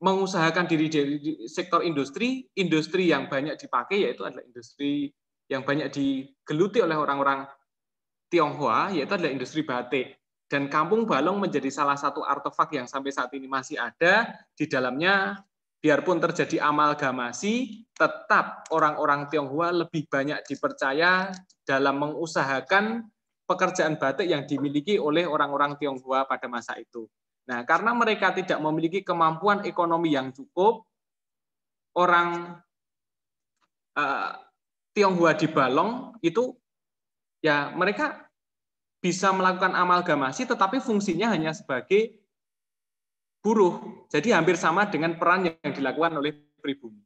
mengusahakan diri dari sektor industri yang banyak dipakai yaitu adalah industri yang banyak digeluti oleh orang-orang Tionghoa, yaitu adalah industri batik. Dan Kampung Balong menjadi salah satu artefak yang sampai saat ini masih ada. Di dalamnya, biarpun terjadi amalgamasi, tetap orang-orang Tionghoa lebih banyak dipercaya dalam mengusahakan pekerjaan batik yang dimiliki oleh orang-orang Tionghoa pada masa itu. Nah, karena mereka tidak memiliki kemampuan ekonomi yang cukup, orang Tionghoa di Balong itu ya mereka bisa melakukan amalgamasi, tetapi fungsinya hanya sebagai buruh. Jadi hampir sama dengan peran yang dilakukan oleh pribumi.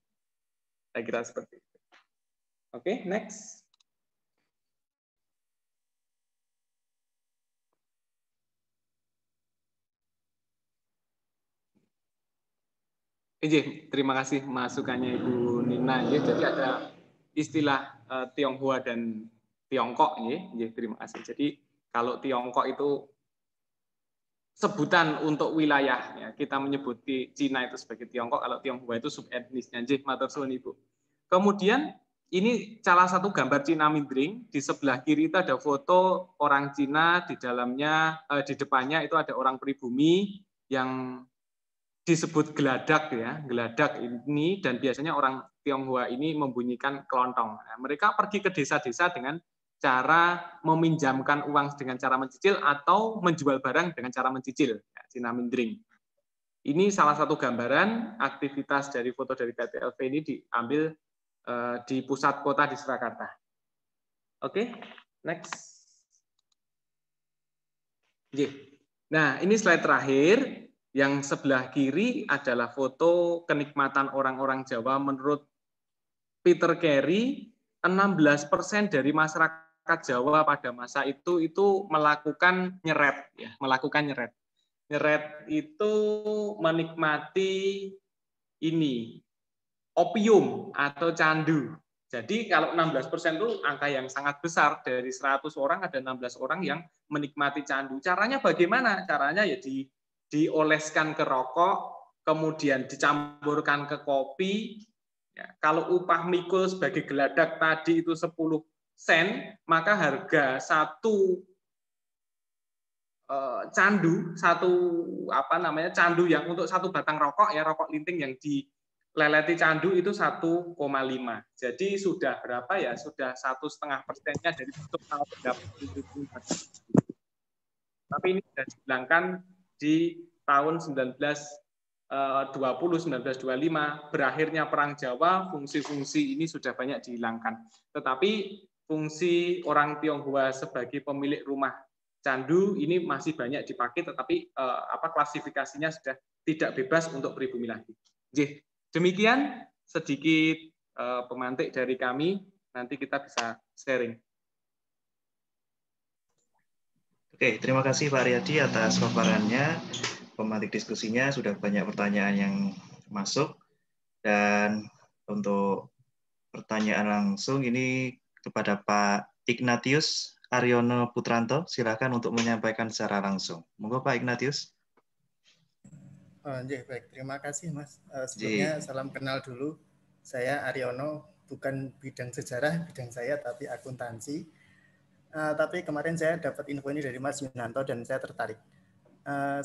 Saya kira seperti itu. Oke, next. Terima kasih masukannya Ibu Nina. Jadi ada istilah Tionghoa dan Tiongkok. Terima kasih. Jadi kalau Tiongkok itu sebutan untuk wilayah. Kita menyebut Cina itu sebagai Tiongkok, kalau Tionghoa itu subetnisnya. Matur suwun Ibu. Kemudian ini salah satu gambar Cina mindring. Di sebelah kiri itu ada foto orang Cina, di dalamnya, di depannya itu ada orang pribumi yang disebut Geladak ya, Geladak ini, dan biasanya orang Tionghoa ini membunyikan kelontong. Nah, mereka pergi ke desa-desa dengan cara meminjamkan uang dengan cara mencicil atau menjual barang dengan cara mencicil, Cina Mindring. Ini salah satu gambaran aktivitas dari foto dari KTLV ini diambil di pusat kota di Surakarta. Oke, next. Nah, ini slide terakhir. Yang sebelah kiri adalah foto kenikmatan orang-orang Jawa menurut Peter Carey, 16% dari masyarakat Jawa pada masa itu melakukan nyeret, ya, melakukan nyeret. Nyeret itu menikmati ini opium atau candu. Jadi kalau 16% itu angka yang sangat besar, dari 100 orang ada 16 orang yang menikmati candu. Caranya bagaimana? Caranya ya dioleskan ke rokok, kemudian dicampurkan ke kopi. Ya, kalau upah mikul sebagai geladak tadi itu 10 sen, maka harga satu candu, candu yang untuk satu batang rokok, ya rokok linting yang dileleti candu itu 1,5. Jadi sudah berapa ya? Sudah 1,5%-nya dari total pendapatan. Tapi ini sudah dihilangkan di tahun 1920-1925, berakhirnya Perang Jawa, fungsi-fungsi ini sudah banyak dihilangkan. Tetapi fungsi orang Tionghoa sebagai pemilik rumah candu ini masih banyak dipakai, tetapi klasifikasinya sudah tidak bebas untuk pribumi lagi. Demikian sedikit pemantik dari kami, nanti kita bisa sharing. Oke, terima kasih Pak Riyadi atas paparannya. Pemantik diskusinya sudah banyak pertanyaan yang masuk. Dan untuk pertanyaan langsung ini kepada Pak Ignatius Aryono Putranto, silakan untuk menyampaikan secara langsung. Monggo Pak Ignatius. Baik, terima kasih Mas. Sebelumnya salam kenal dulu. Saya Aryono, bukan bidang sejarah, bidang saya tapi akuntansi. Tapi kemarin saya dapat info ini dari Mas Yunanto dan saya tertarik.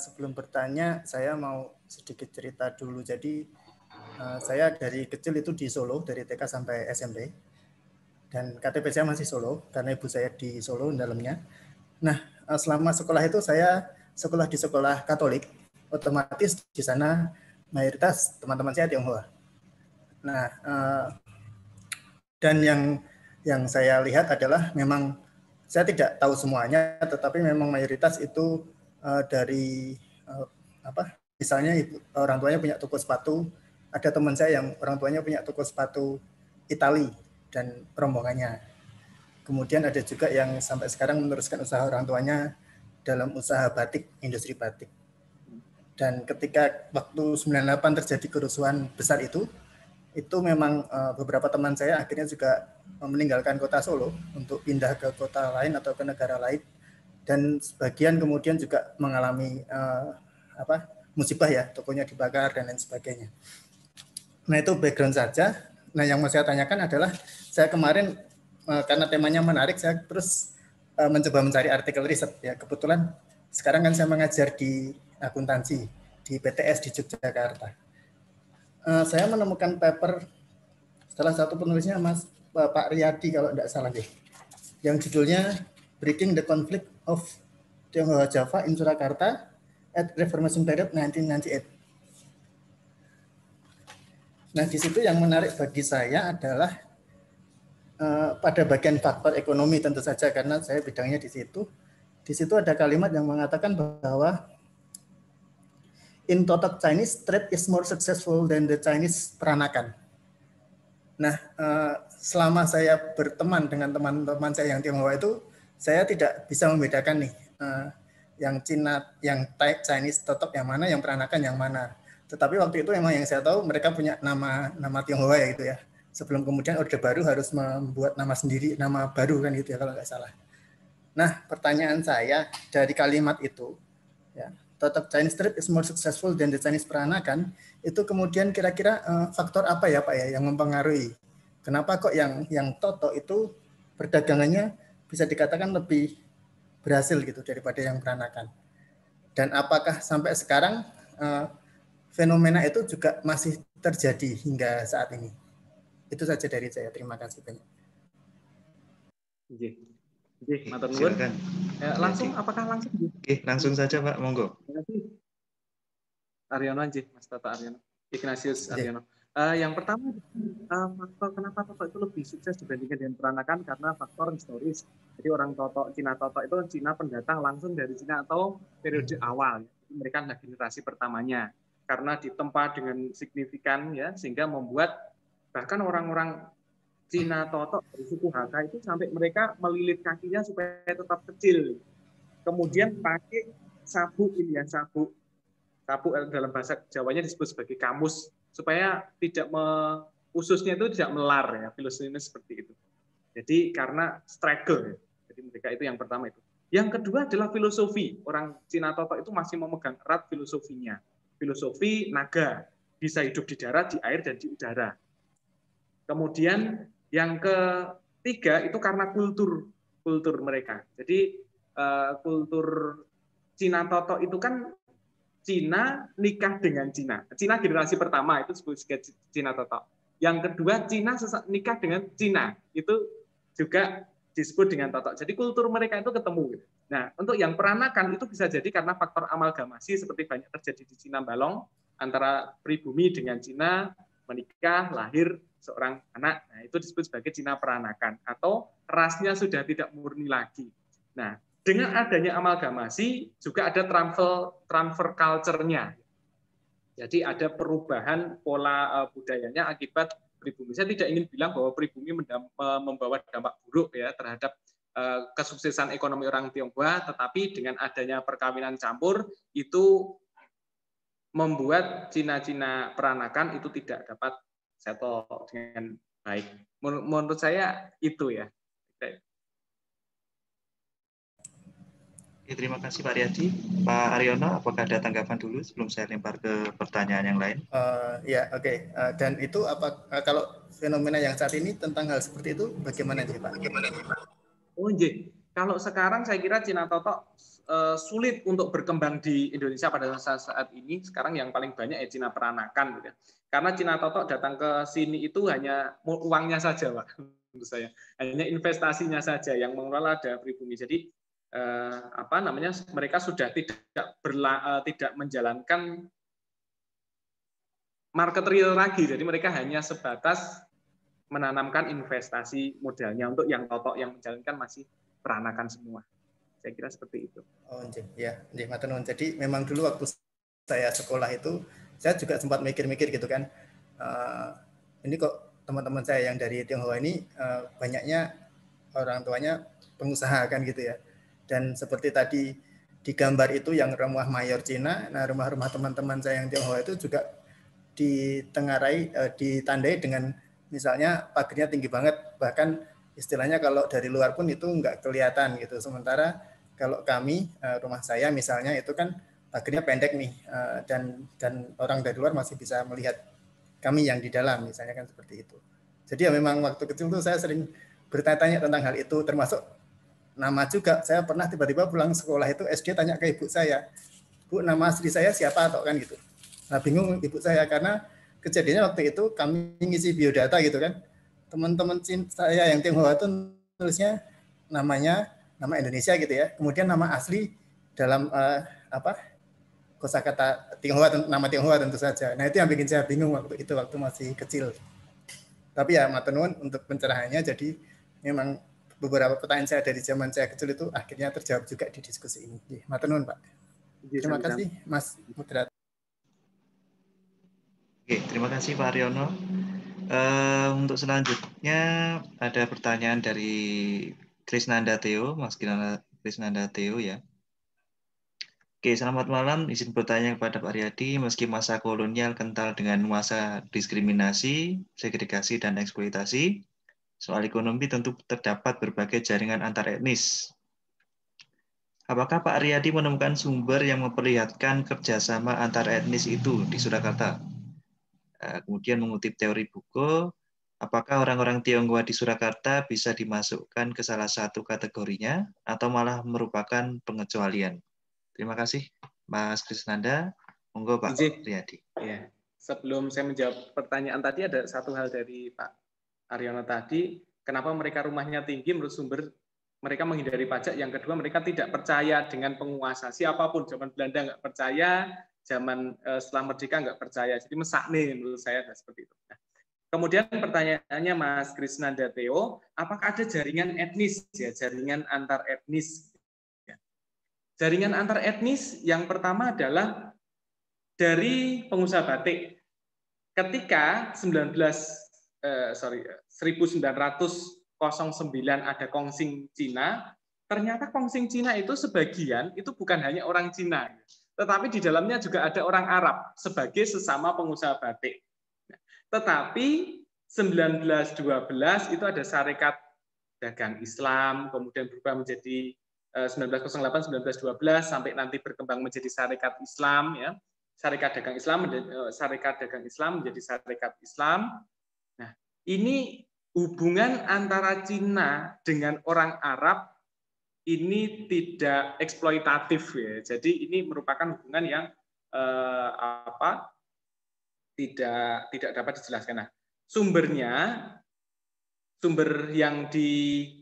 Sebelum bertanya, saya mau sedikit cerita dulu. Jadi saya dari kecil itu di Solo, dari TK sampai SMP. Dan KTP saya masih Solo, karena ibu saya di Solo dalamnya. Nah, selama sekolah itu saya sekolah di sekolah Katolik, otomatis di sana mayoritas teman-teman saya Tionghoa. Nah, dan yang saya lihat adalah memang saya tidak tahu semuanya, tetapi memang mayoritas itu dari misalnya orang tuanya punya toko sepatu, ada teman saya yang orang tuanya punya toko sepatu Itali dan rombongannya. Kemudian ada juga yang sampai sekarang meneruskan usaha orang tuanya dalam usaha batik, industri batik. Dan ketika waktu 98 terjadi kerusuhan besar itu memang beberapa teman saya akhirnya juga meninggalkan kota Solo untuk pindah ke kota lain atau ke negara lain, dan sebagian kemudian juga mengalami musibah, ya, tokonya dibakar dan lain sebagainya. Nah, itu background saja. Nah, yang mau saya tanyakan adalah saya kemarin karena temanya menarik, saya terus mencoba mencari artikel riset, ya. Kebetulan sekarang kan saya mengajar di akuntansi di PTS di Yogyakarta. Saya menemukan paper salah satu penulisnya Pak Riyadi kalau tidak salah deh, yang judulnya Breaking the Conflict of Tionghoa Java in Surakarta at Reformation Period 1998. Nah, di situ yang menarik bagi saya adalah pada bagian faktor ekonomi tentu saja, karena saya bidangnya di situ. Di situ ada kalimat yang mengatakan bahwa in total Chinese trade is more successful than the Chinese Peranakan. Nah, selama saya berteman dengan teman-teman saya yang Tionghoa itu, saya tidak bisa membedakan nih yang Cina, yang Chinese tetap yang mana, yang Peranakan yang mana. Tetapi waktu itu memang yang saya tahu mereka punya nama Tionghoa, ya gitu ya. Sebelum kemudian Orde Baru harus membuat nama sendiri, nama baru kan gitu ya kalau nggak salah. Nah, pertanyaan saya dari kalimat itu, ya, total Chinese trade is more successful than the Chinese Peranakan, itu kemudian kira-kira faktor apa ya Pak ya yang mempengaruhi? Kenapa kok yang Toto itu perdagangannya bisa dikatakan lebih berhasil gitu daripada yang Peranakan? Dan apakah sampai sekarang fenomena itu juga masih terjadi hingga saat ini? Itu saja dari saya. Terima kasih banyak. Matur nuwun. Langsung, apakah langsung? Oke, langsung saja Pak, monggo. Terima kasih. Aryono, Mas Tata Aryono, Ignatius Aryono. Yang pertama, faktor kenapa Totok itu lebih sukses dibandingkan dengan peranakan karena faktor historis. Jadi orang Totok, Cina Totok itu Cina pendatang langsung dari Cina atau periode awal. Mereka adalah generasi pertamanya. Karena ditempa dengan signifikan, ya, sehingga membuat bahkan orang-orang Cina Totok dari suku Hakka itu sampai mereka melilit kakinya supaya tetap kecil. Kemudian pakai sabuk ini ya, sabuk dalam bahasa Jawanya disebut sebagai kamus supaya tidak ususnya itu tidak melar ya, filosofinya seperti itu. Jadi karena struggle ya. Jadi mereka itu yang pertama itu. Yang kedua adalah filosofi. Orang Cina Totok itu masih memegang erat filosofinya. Filosofi naga, bisa hidup di darat, di air dan di udara. Kemudian yang ketiga itu karena kultur mereka. Jadi kultur Cina Totok itu kan Cina nikah dengan Cina. Cina generasi pertama itu disebut Cina Totok. Yang kedua Cina nikah dengan Cina. Itu juga disebut dengan Totok. Jadi kultur mereka itu ketemu. Nah, untuk yang peranakan itu bisa jadi karena faktor amalgamasi seperti banyak terjadi di Cina Balong antara pribumi dengan Cina, menikah, lahir seorang anak. Nah, itu disebut sebagai Cina peranakan atau rasnya sudah tidak murni lagi. Nah, dengan adanya amalgamasi juga ada transfer culture-nya. Jadi ada perubahan pola budayanya akibat pribumi. Saya tidak ingin bilang bahwa pribumi membawa dampak buruk ya terhadap kesuksesan ekonomi orang Tionghoa, tetapi dengan adanya perkawinan campur itu membuat Cina-Cina peranakan itu tidak dapat settle dengan baik. Menurut saya itu ya. Terima kasih Pak Riyadi. Pak Aryono, apakah ada tanggapan dulu sebelum saya lempar ke pertanyaan yang lain? Ya, oke. Dan itu kalau fenomena yang saat ini tentang hal seperti itu bagaimana sih Pak? Oh iya, kalau sekarang saya kira Cina Totok sulit untuk berkembang di Indonesia pada saat ini. Sekarang yang paling banyak ya Cina peranakan, gitu. Karena Cina Totok datang ke sini itu hanya uangnya saja, Pak. Menurut saya hanya investasinya saja yang mengelola ada pribumi. Jadi mereka sudah tidak menjalankan market real lagi. Jadi mereka hanya sebatas menanamkan investasi modalnya. Untuk yang Totok yang menjalankan masih peranakan semua. Saya kira seperti itu. Oh, ya, jadi memang dulu waktu saya sekolah itu saya juga sempat mikir-mikir gitu kan. Ini kok teman-teman saya yang dari Tionghoa ini banyaknya orang tuanya pengusaha kan gitu ya. Dan seperti tadi di gambar itu yang rumah mayor Cina, nah rumah-rumah teman-teman saya yang Tionghoa itu juga ditandai dengan misalnya pagarnya tinggi banget, bahkan istilahnya kalau dari luar pun itu nggak kelihatan gitu. Sementara kalau kami, rumah saya misalnya itu kan pagarnya pendek nih, dan orang dari luar masih bisa melihat kami yang di dalam, misalnya kan seperti itu. Jadi ya memang waktu kecil tuh saya sering bertanya-tanya tentang hal itu, termasuk nama juga. Saya pernah tiba-tiba pulang sekolah itu SD tanya ke ibu saya, Bu, nama asli saya siapa atau kan gitu. Nah bingung ibu saya karena kejadiannya waktu itu kami ngisi biodata gitu kan. Teman-teman saya yang Tionghoa itu nulisnya nama Indonesia gitu ya. Kemudian nama asli dalam kosakata Tionghoa, nama Tionghoa tentu saja. Nah itu yang bikin saya bingung waktu masih kecil. Tapi ya matur nuwun untuk pencerahannya. Jadi memang beberapa pertanyaan saya dari zaman saya kecil itu akhirnya terjawab juga di diskusi ini. Matur nuwun Pak. Terima kasih Mas Moderator. Oke, terima kasih Pak Aryono. Untuk selanjutnya ada pertanyaan dari Krisnanda Theo, Mas Krisnanda Theo ya. Oke, selamat malam. Izin bertanya kepada Pak Riyadi, meski masa kolonial kental dengan masa diskriminasi, segregasi, dan eksploitasi, soal ekonomi tentu terdapat berbagai jaringan antar etnis. Apakah Pak Riyadi menemukan sumber yang memperlihatkan kerjasama antar etnis itu di Surakarta? Kemudian mengutip teori Buko, apakah orang-orang Tionghoa di Surakarta bisa dimasukkan ke salah satu kategorinya atau malah merupakan pengecualian? Terima kasih, Mas Krisnanda. Monggo Pak Riyadi. Ya. Sebelum saya menjawab pertanyaan tadi, ada satu hal dari Pak Aryono tadi, kenapa mereka rumahnya tinggi menurut sumber mereka menghindari pajak. Yang kedua, mereka tidak percaya dengan penguasa siapapun. Zaman Belanda nggak percaya, zaman setelah merdeka nggak percaya. Jadi mesakne menurut saya seperti itu. Nah, kemudian pertanyaannya Mas Krisnanda Theo, apakah ada jaringan etnis ya, jaringan antar etnis? Jaringan antar etnis yang pertama adalah dari pengusaha batik. Ketika 1909 ada Kongsing Cina, ternyata Kongsing Cina itu sebagian itu bukan hanya orang Cina, tetapi di dalamnya juga ada orang Arab sebagai sesama pengusaha batik. Tetapi 1912 itu ada Sarekat Dagang Islam, kemudian berubah menjadi 1908, 1912 sampai nanti berkembang menjadi Sarekat Islam, ya. Sarekat Dagang Islam menjadi Sarekat Islam. Nah, ini hubungan antara Cina dengan orang Arab ini tidak eksploitatif ya. Jadi ini merupakan hubungan yang tidak dapat dijelaskan. Nah, sumber yang ditemukan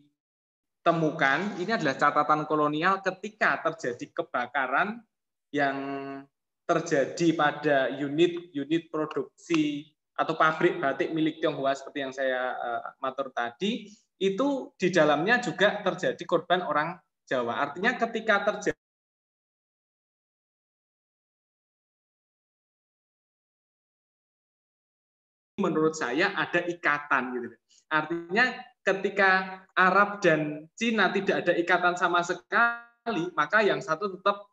ini adalah catatan kolonial ketika terjadi kebakaran yang terjadi pada unit produksi atau pabrik batik milik Tionghoa seperti yang saya matur tadi, itu di dalamnya juga terjadi korban orang Jawa. Artinya ketika terjadi menurut saya ada ikatan gitu. Artinya ketika Arab dan Cina tidak ada ikatan sama sekali, maka yang satu tetap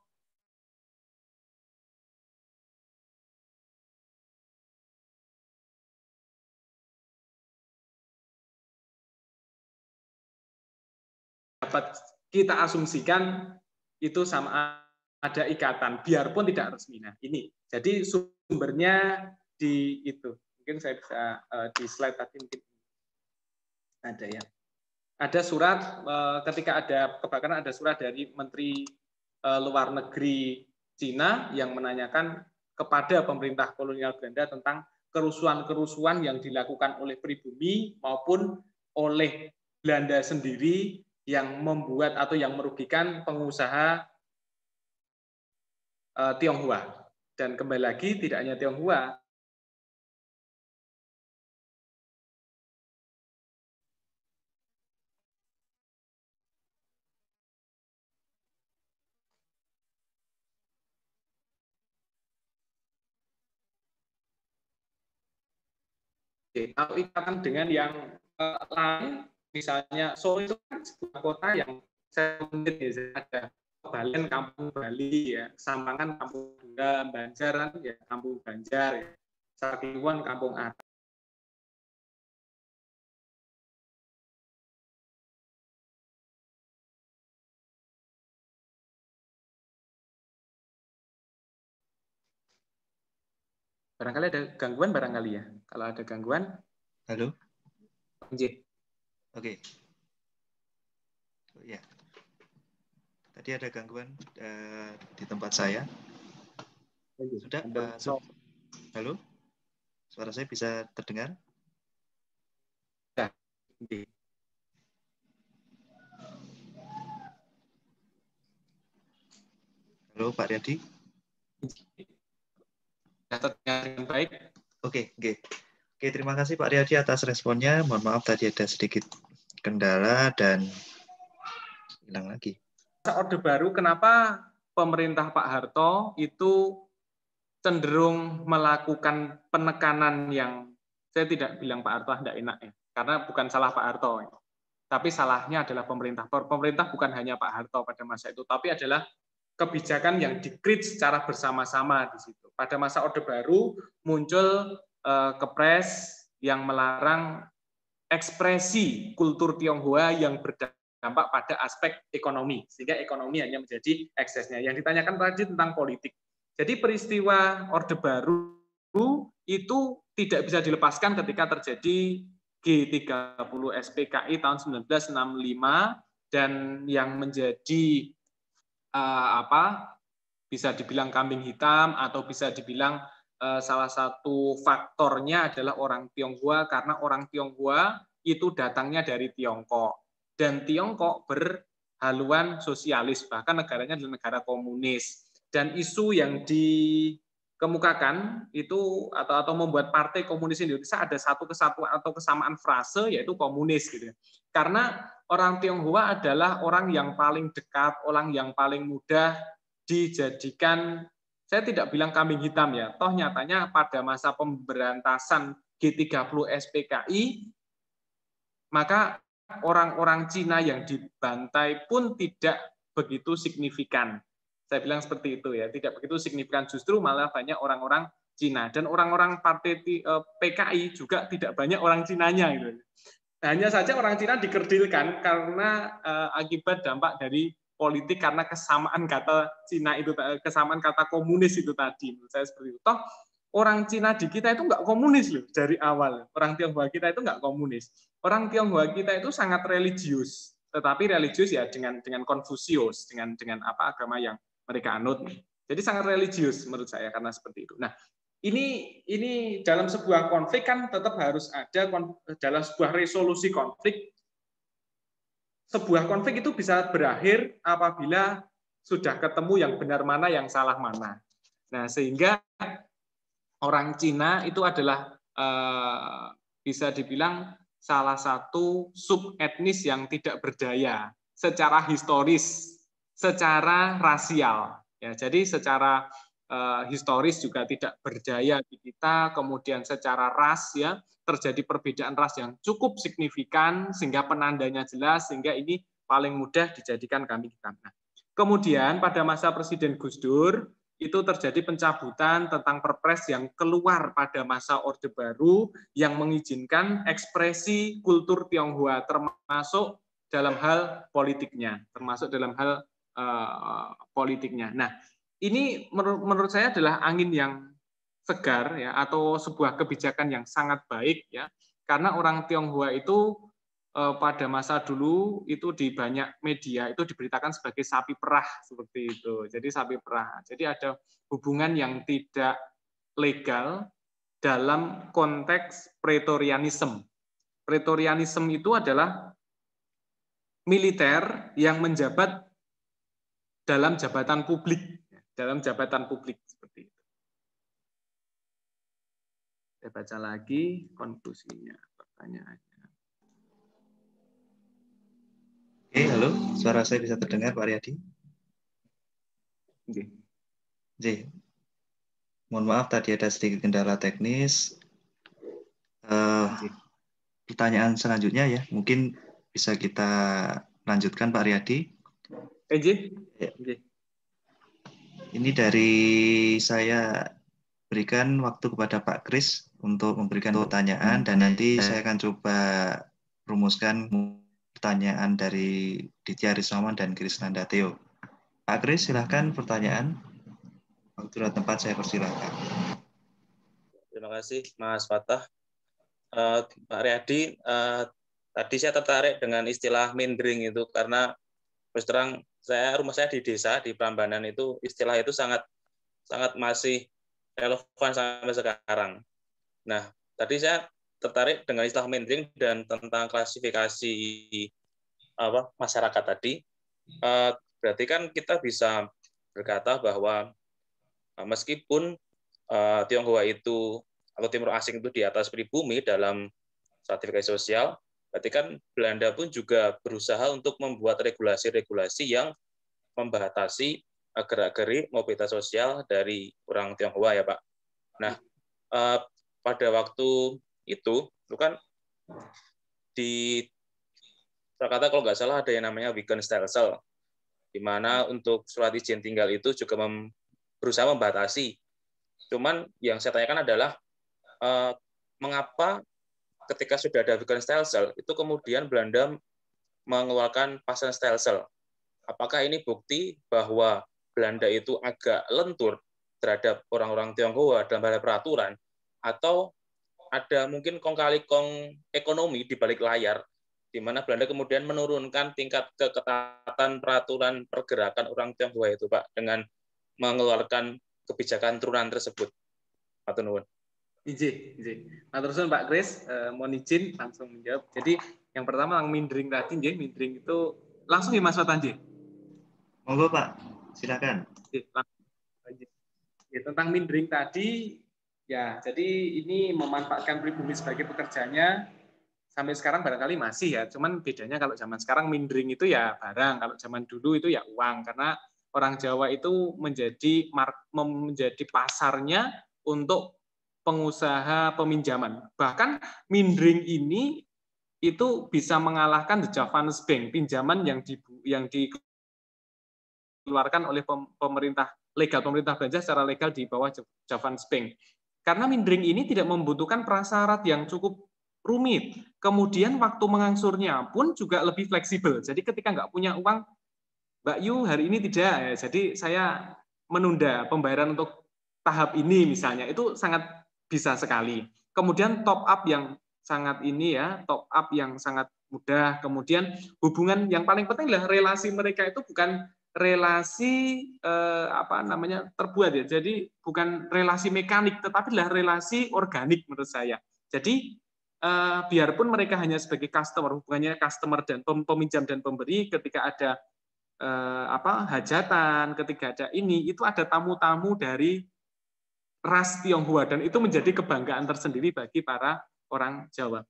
dapat kita asumsikan itu sama ada ikatan, biarpun tidak resmi. Nah, ini. Jadi sumbernya di itu. Mungkin saya bisa di slide tadi mungkin ada ya. Ada surat ketika ada kebakaran, ada surat dari Menteri Luar Negeri Cina yang menanyakan kepada pemerintah kolonial Belanda tentang kerusuhan-kerusuhan yang dilakukan oleh pribumi maupun oleh Belanda sendiri yang membuat atau yang merugikan pengusaha Tionghoa. Dan kembali lagi tidak hanya Tionghoa, atau ikatan dengan yang lain, misalnya Solo itu kan sebuah kota yang saya ada Balen, Kampung Bali, ya, Samangan, Kampung Bunda, Banjaran, ya, Kampung Banjar, ya, Sarkiwan, Kampung Atas. Barangkali ada gangguan barangkali ya. Kalau ada gangguan. Halo. Oke. Ya. Tadi ada gangguan di tempat saya. Sudah. Halo. Suara saya bisa terdengar? Ya. Halo, Pak Riyadi. Terdengar dengan baik. Oke, terima kasih Pak Riyadi atas responnya. Mohon maaf tadi ada sedikit kendala dan hilang lagi. Orde Baru, kenapa pemerintah Pak Harto itu cenderung melakukan penekanan yang saya tidak bilang Pak Harto tidak enak ya, karena bukan salah Pak Harto, ya. Tapi salahnya adalah pemerintah. Pemerintah bukan hanya Pak Harto pada masa itu, tapi adalah kebijakan yang di-create secara bersama-sama di situ. Pada masa Orde Baru muncul kepres yang melarang ekspresi kultur Tionghoa yang berdampak pada aspek ekonomi, sehingga ekonomi hanya menjadi eksesnya. Yang ditanyakan tadi tentang politik. Jadi peristiwa Orde Baru itu tidak bisa dilepaskan ketika terjadi G30 SPKI tahun 1965 dan yang menjadi bisa dibilang kambing hitam atau bisa dibilang salah satu faktornya adalah orang Tionghoa, karena orang Tionghoa itu datangnya dari Tiongkok. Dan Tiongkok berhaluan sosialis, bahkan negaranya adalah negara komunis. Dan isu yang dikemukakan itu atau membuat Partai Komunis Indonesia ada satu kesatuan atau kesamaan frase, yaitu komunis gitu. Karena orang Tionghoa adalah orang yang paling dekat, orang yang paling mudah dijadikan, saya tidak bilang kambing hitam ya, toh nyatanya pada masa pemberantasan G30 SPKI, maka orang-orang Cina yang dibantai pun tidak begitu signifikan. Saya bilang seperti itu ya, tidak begitu signifikan, justru malah banyak orang-orang Cina. Dan orang-orang partai PKI juga tidak banyak orang Cinanya gitu. Hanya saja orang Cina dikerdilkan karena akibat dampak dari politik, karena kesamaan kata Cina itu, kesamaan kata komunis itu tadi. Menurut saya seperti itu. Toh orang Cina di kita itu nggak komunis loh dari awal. Orang Tionghoa kita itu nggak komunis. Orang Tionghoa kita itu sangat religius, tetapi religius ya dengan Konfusius, dengan apa agama yang mereka anut. Jadi sangat religius menurut saya karena seperti itu. Nah, ini dalam sebuah konflik kan tetap harus ada, dalam sebuah resolusi konflik. Sebuah konflik itu bisa berakhir apabila sudah ketemu yang benar mana, yang salah mana. Nah, sehingga orang Cina itu adalah bisa dibilang salah satu subetnis yang tidak berdaya secara historis, secara rasial. Ya, jadi secara historis juga tidak berdaya di kita, kemudian secara ras ya terjadi perbedaan ras yang cukup signifikan sehingga penandanya jelas, sehingga ini paling mudah dijadikan kambing hitam. Nah, kemudian pada masa Presiden Gus Dur itu terjadi pencabutan tentang Perpres yang keluar pada masa Orde Baru yang mengizinkan ekspresi kultur Tionghoa termasuk dalam hal politiknya, Nah, ini menurut saya adalah angin yang segar ya, atau sebuah kebijakan yang sangat baik ya, karena orang Tionghoa itu pada masa dulu itu di banyak media itu diberitakan sebagai sapi perah seperti itu. Jadi sapi perah. Jadi ada hubungan yang tidak legal dalam konteks pretorianisme. Pretorianisme itu adalah militer yang menjabat dalam jabatan publik, seperti itu. Saya baca lagi konklusinya, pertanyaannya. Oke, halo, suara saya bisa terdengar Pak Riyadi? Oke. Mohon maaf tadi ada sedikit kendala teknis. Pertanyaan selanjutnya ya, mungkin bisa kita lanjutkan Pak Riyadi. Ini dari saya berikan waktu kepada Pak Kris untuk memberikan pertanyaan, dan nanti saya akan coba rumuskan pertanyaan dari Ditya Rismawan dan Krisnanda Theo. Pak Kris, silahkan pertanyaan. Waktu dan tempat saya persilahkan. Terima kasih Mas Fatah. Pak Riyadi, tadi saya tertarik dengan istilah mindering itu, karena terus terang rumah saya di desa, di Prambanan itu istilah itu sangat masih relevan sampai sekarang. Nah, tadi saya tertarik dengan istilah mindering dan tentang klasifikasi masyarakat tadi. Berarti kan kita bisa berkata bahwa meskipun Tionghoa itu atau Timur Asing itu di atas pribumi dalam stratifikasi sosial, berarti kan Belanda pun juga berusaha untuk membuat regulasi-regulasi yang membatasi gerak-gerik mobilitas sosial dari orang Tionghoa ya Pak. Nah, pada waktu itu kan di Jakarta kalau nggak salah ada yang namanya Wittgenstelsel, di mana untuk surat izin tinggal itu juga berusaha membatasi. Cuman yang saya tanyakan adalah mengapa ketika sudah ada Wittgenstelsel itu kemudian Belanda mengeluarkan Passenstelsel? Apakah ini bukti bahwa Belanda itu agak lentur terhadap orang-orang Tionghoa dalam hal peraturan, atau ada mungkin kong-kali-kong ekonomi di balik layar, di mana Belanda kemudian menurunkan tingkat keketatan peraturan pergerakan orang Tionghoa itu, Pak, dengan mengeluarkan kebijakan turunan tersebut? Matur nuwun. Izin. Nah, terus Pak Kris, mohon izin langsung menjawab. Jadi yang pertama yang mindering tadi, mindering itu langsung ya Mas Watan. Monggo Pak, silakan. Ya, tentang mindering tadi, ya jadi ini memanfaatkan pribumi sebagai pekerjanya sampai sekarang barangkali masih ya. Cuman bedanya kalau zaman sekarang mindering itu ya barang, kalau zaman dulu itu ya uang. Karena orang Jawa itu menjadi pasarnya untuk pengusaha peminjaman. Bahkan mindering ini itu bisa mengalahkan the Javanese Bank, pinjaman yang dikeluarkan oleh pemerintah belanja secara legal di bawah Javanese Bank. Karena mindering ini tidak membutuhkan prasyarat yang cukup rumit. Kemudian waktu mengangsurnya pun juga lebih fleksibel. Jadi ketika nggak punya uang, Mbak Yu hari ini tidak, jadi saya menunda pembayaran untuk tahap ini misalnya, itu sangat bisa sekali. Kemudian top up yang sangat top up yang sangat mudah. Kemudian hubungan yang paling penting adalah relasi mereka itu bukan relasi terbuat ya. Jadi bukan relasi mekanik, tetapi adalah relasi organik menurut saya. Jadi biarpun mereka hanya sebagai customer, hubungannya customer dan peminjam dan pemberi, ketika ada hajatan, ketika ada ini, itu ada tamu-tamu dari ras Tionghoa, dan itu menjadi kebanggaan tersendiri bagi para orang Jawa.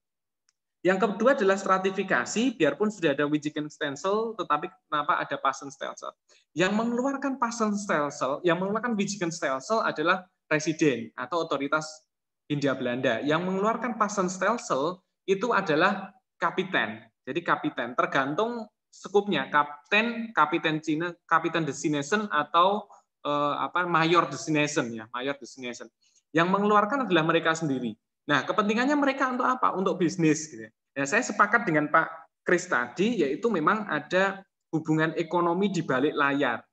Yang kedua adalah stratifikasi, biarpun sudah ada Wijiken stencil, tetapi kenapa ada Paschen stencil? Yang mengeluarkan Paschen stencil, yang mengeluarkan Wijiken stencil adalah presiden atau otoritas Hindia Belanda. Yang mengeluarkan Paschen stencil itu adalah kapiten. Jadi kapiten, tergantung skupnya, kapiten Cina, kapiten destination atau mayor destination ya, mayor destination. Yang mengeluarkan adalah mereka sendiri. Nah, kepentingannya mereka untuk apa? Untuk bisnis. Gitu. Ya, saya sepakat dengan Pak Kris tadi, yaitu memang ada hubungan ekonomi di balik layar.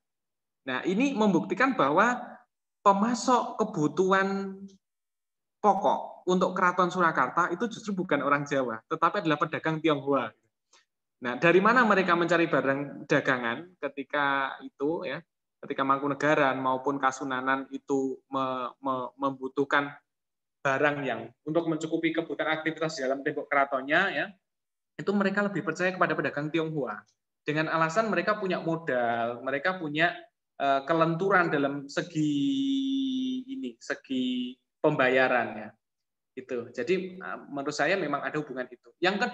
Nah, ini membuktikan bahwa pemasok kebutuhan pokok untuk Keraton Surakarta itu justru bukan orang Jawa, tetapi adalah pedagang Tionghoa. Nah, dari mana mereka mencari barang dagangan ketika itu ya? Ketika Mangkunegaran maupun Kasunanan itu membutuhkan barang yang untuk mencukupi kebutuhan aktivitas di dalam tembok keratonnya ya, itu mereka lebih percaya kepada pedagang Tionghoa dengan alasan mereka punya modal, mereka punya kelenturan dalam segi pembayaran ya. Itu. Jadi menurut saya memang ada hubungan itu. Yang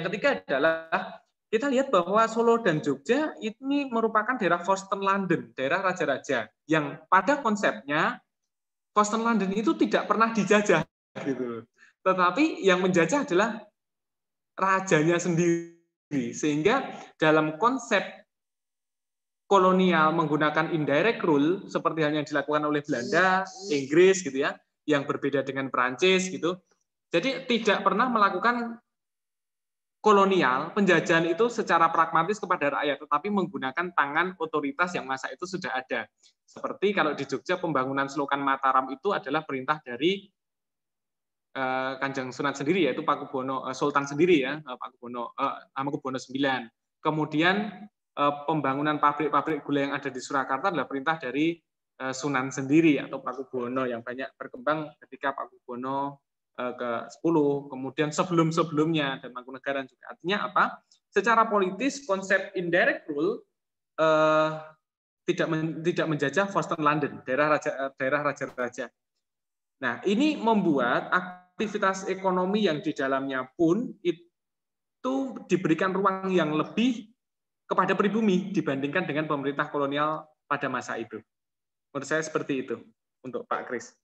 ketiga adalah kita lihat bahwa Solo dan Jogja ini merupakan daerah Forsten Landen, daerah raja-raja yang pada konsepnya Forsten Landen itu tidak pernah dijajah gitu. Tetapi yang menjajah adalah rajanya sendiri. Sehingga dalam konsep kolonial menggunakan indirect rule seperti yang dilakukan oleh Belanda, Inggris gitu ya, yang berbeda dengan Perancis gitu. Jadi tidak pernah melakukan kolonial, penjajahan itu secara pragmatis kepada rakyat, tetapi menggunakan tangan otoritas yang masa itu sudah ada. Seperti kalau di Jogja pembangunan Selokan Mataram itu adalah perintah dari Kanjeng Sunan sendiri, yaitu Pakubono Sultan sendiri ya, Pakubono IX. Kemudian pembangunan pabrik-pabrik gula yang ada di Surakarta adalah perintah dari Sunan sendiri atau Pakubono yang banyak berkembang ketika Pakubono ke-10, kemudian sebelum-sebelumnya dan Mangkunegaran juga. Artinya apa? Secara politis konsep indirect rule tidak menjajah Forsten Landen, daerah raja-raja. Nah, ini membuat aktivitas ekonomi yang di dalamnya pun itu diberikan ruang yang lebih kepada pribumi dibandingkan dengan pemerintah kolonial pada masa itu. Menurut saya seperti itu untuk Pak Kris.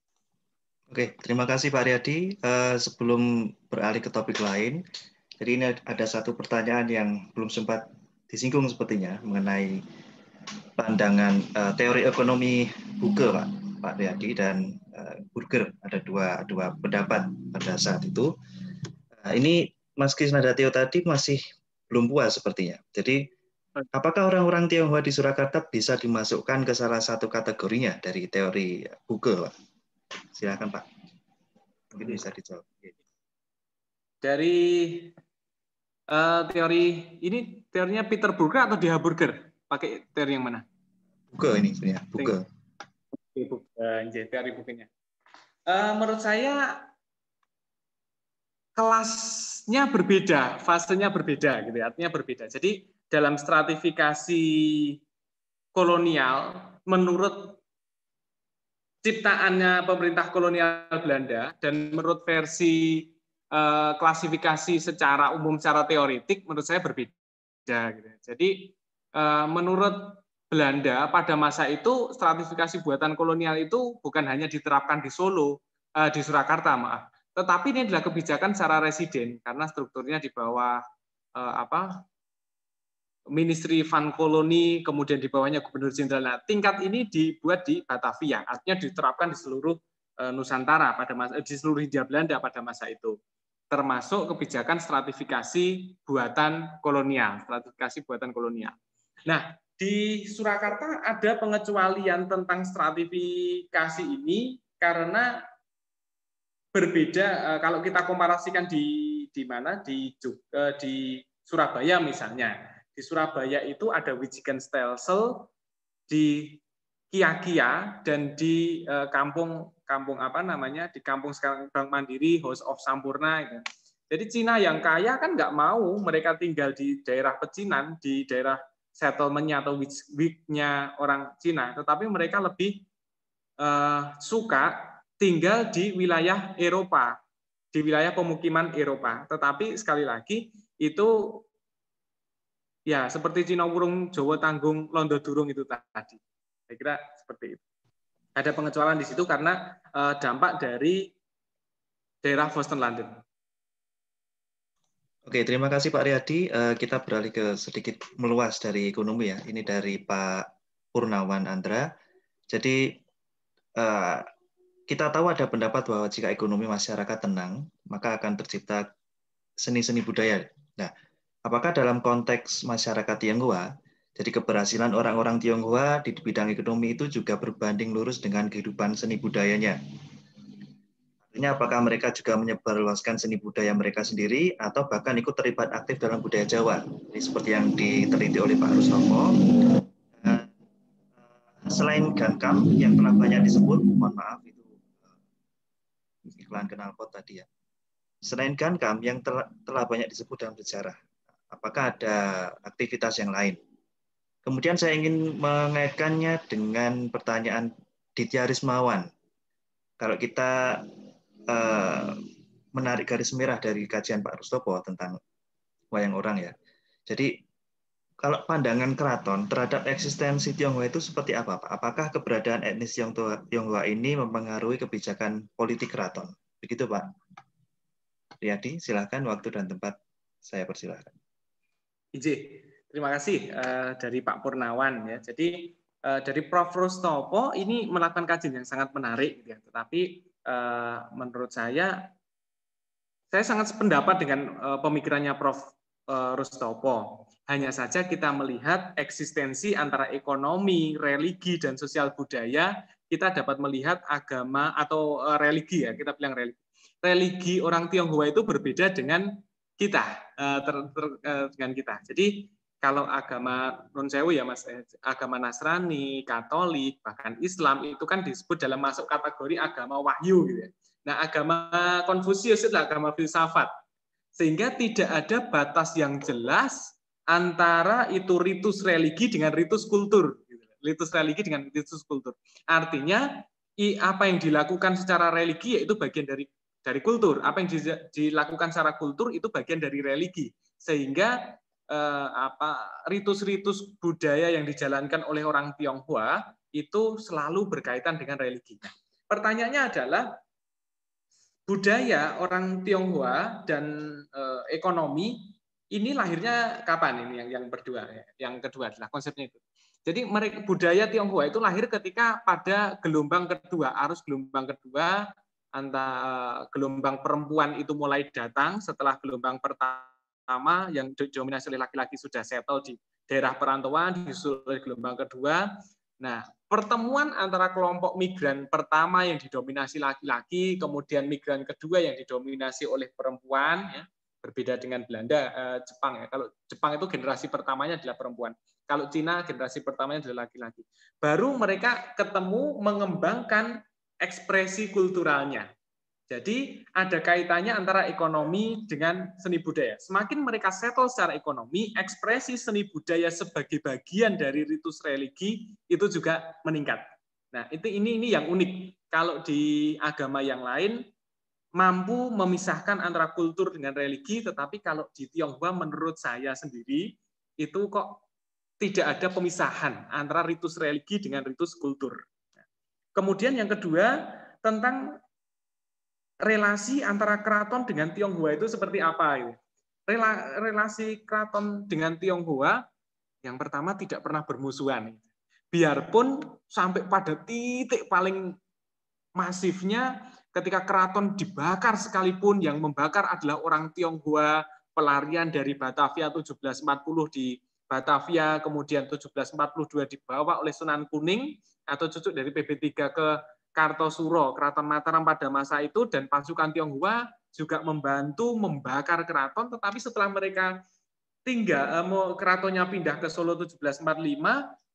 Oke, terima kasih Pak Riyadi. Sebelum beralih ke topik lain, jadi ini ada satu pertanyaan yang belum sempat disinggung sepertinya mengenai pandangan teori ekonomi Hugge, Pak Riyadi dan Burger. Ada dua pendapat pada saat itu. Ini Mas Krisnandatyo tadi masih belum puas sepertinya. Jadi apakah orang-orang Tionghoa di Surakarta bisa dimasukkan ke salah satu kategorinya dari teori Hugge, Pak? Silakan Pak. Mungkin bisa dijawab. Dari teorinya Peter Burger atau D.H. Burger? Pakai teori yang mana? Hugge ini sebenarnya. Hugge. Teori Hugge-nya. Menurut saya kelasnya berbeda, fasenya berbeda, gitu. Artinya berbeda. Jadi dalam stratifikasi kolonial, menurut ciptaannya pemerintah kolonial Belanda dan menurut versi klasifikasi secara umum, secara teoretik, menurut saya berbeda. Gitu. Jadi menurut Belanda pada masa itu stratifikasi buatan kolonial itu bukan hanya diterapkan di Solo, di Surakarta, maaf. Tetapi ini adalah kebijakan secara residen karena strukturnya di bawah Ministry Van Koloni, kemudian di bawahnya Gubernur Jenderal. Nah, tingkat ini dibuat di Batavia, artinya diterapkan di seluruh Nusantara pada masa, di seluruh Hindia Belanda pada masa itu, termasuk kebijakan stratifikasi buatan kolonial, Nah, di Surakarta ada pengecualian tentang stratifikasi ini karena berbeda kalau kita komparasikan di mana di Surabaya misalnya. Di Surabaya itu ada Wijigan Stelsel, di Kia-Kia, dan di kampung di kampung sekarang Bank Mandiri, House of Sampurna. Gitu. Jadi Cina yang kaya kan nggak mau mereka tinggal di daerah pecinan, di daerah settlement-nya atau wig-nya orang Cina, tetapi mereka lebih suka tinggal di wilayah Eropa, di wilayah pemukiman Eropa. Tetapi sekali lagi itu ya seperti Cina Wurung, Jawa Tanggung, Londo Durung itu tadi. Saya kira seperti itu. Ada pengecualian di situ karena dampak dari daerah Boston London. Oke, terima kasih Pak Riyadi. Kita beralih ke sedikit meluas dari ekonomi ya. Ini dari Pak Purnawan Andra. Jadi kita tahu ada pendapat bahwa jika ekonomi masyarakat tenang, maka akan tercipta seni-seni budaya. Nah, apakah dalam konteks masyarakat Tionghoa, jadi keberhasilan orang-orang Tionghoa di bidang ekonomi itu juga berbanding lurus dengan kehidupan seni budayanya? Artinya apakah mereka juga menyebarluaskan seni budaya mereka sendiri atau bahkan ikut terlibat aktif dalam budaya Jawa? Ini seperti yang diteliti oleh Pak Rustomo. Selain Gankam yang telah banyak disebut, mohon maaf itu iklan knalpot tadi ya. Selain Gankam yang telah banyak disebut dalam sejarah, apakah ada aktivitas yang lain? Kemudian saya ingin mengaitkannya dengan pertanyaan Ditya Rismawan. Kalau kita menarik garis merah dari kajian Pak Rustopo tentang wayang orang ya. Jadi kalau pandangan keraton terhadap eksistensi Tionghoa itu seperti apa, Pak? Apakah keberadaan etnis Tionghoa ini mempengaruhi kebijakan politik keraton? Begitu, Pak. Riyadi, silakan waktu dan tempat saya persilahkan. Terima kasih dari Pak Purnawan ya. Jadi dari Prof. Rustopo ini melakukan kajian yang sangat menarik, ya. Tetapi menurut saya sangat sependapat dengan pemikirannya Prof. Rustopo. Hanya saja kita melihat eksistensi antara ekonomi, religi, dan sosial budaya, kita dapat melihat agama atau religi ya, kita bilang religi. Religi orang Tionghoa itu berbeda dengan kita, dengan kita. Jadi kalau agama non sewu ya Mas, agama Nasrani, Katolik, bahkan Islam itu kan disebut dalam masuk kategori agama wahyu gitu ya. Nah, agama Konfusius adalah agama filsafat. Sehingga tidak ada batas yang jelas antara itu ritus religi dengan ritus kultur. Ritus religi dengan ritus kultur. Artinya apa yang dilakukan secara religi yaitu bagian dari kultur. Apa yang dilakukan secara kultur itu bagian dari religi. Sehingga ritus-ritus budaya yang dijalankan oleh orang Tionghoa itu selalu berkaitan dengan religi. Pertanyaannya adalah budaya orang Tionghoa dan ekonomi ini lahirnya kapan ini yang berdua ya? Yang kedua adalah konsepnya itu. Jadi budaya Tionghoa itu lahir ketika pada gelombang kedua, arus gelombang kedua, antara gelombang perempuan itu mulai datang setelah gelombang pertama yang didominasi oleh laki-laki sudah settle di daerah perantauan, disusul oleh gelombang kedua. Nah, pertemuan antara kelompok migran pertama yang didominasi laki-laki, kemudian migran kedua yang didominasi oleh perempuan, ya, berbeda dengan Belanda, Jepang ya. Kalau Jepang itu generasi pertamanya adalah perempuan. Kalau Cina generasi pertamanya adalah laki-laki. Baru mereka ketemu mengembangkan ekspresi kulturalnya. Jadi ada kaitannya antara ekonomi dengan seni budaya. Semakin mereka settle secara ekonomi, ekspresi seni budaya sebagai bagian dari ritus religi itu juga meningkat. Nah, ini yang unik. Kalau di agama yang lain mampu memisahkan antara kultur dengan religi, tetapi kalau di Tionghoa menurut saya sendiri itu kok tidak ada pemisahan antara ritus religi dengan ritus kultur. Kemudian yang kedua tentang relasi antara keraton dengan Tionghoa itu seperti apa? Relasi keraton dengan Tionghoa yang pertama tidak pernah bermusuhan. Biarpun sampai pada titik paling masifnya ketika keraton dibakar sekalipun, yang membakar adalah orang Tionghoa, pelarian dari Batavia 1740 di Batavia, kemudian 1742 dibawa oleh Sunan Kuning atau cucuk dari PB3 ke Kartosuro, Keraton Mataram pada masa itu, dan pasukan Tionghoa juga membantu membakar keraton, tetapi setelah mereka keratonnya pindah ke Solo 1745,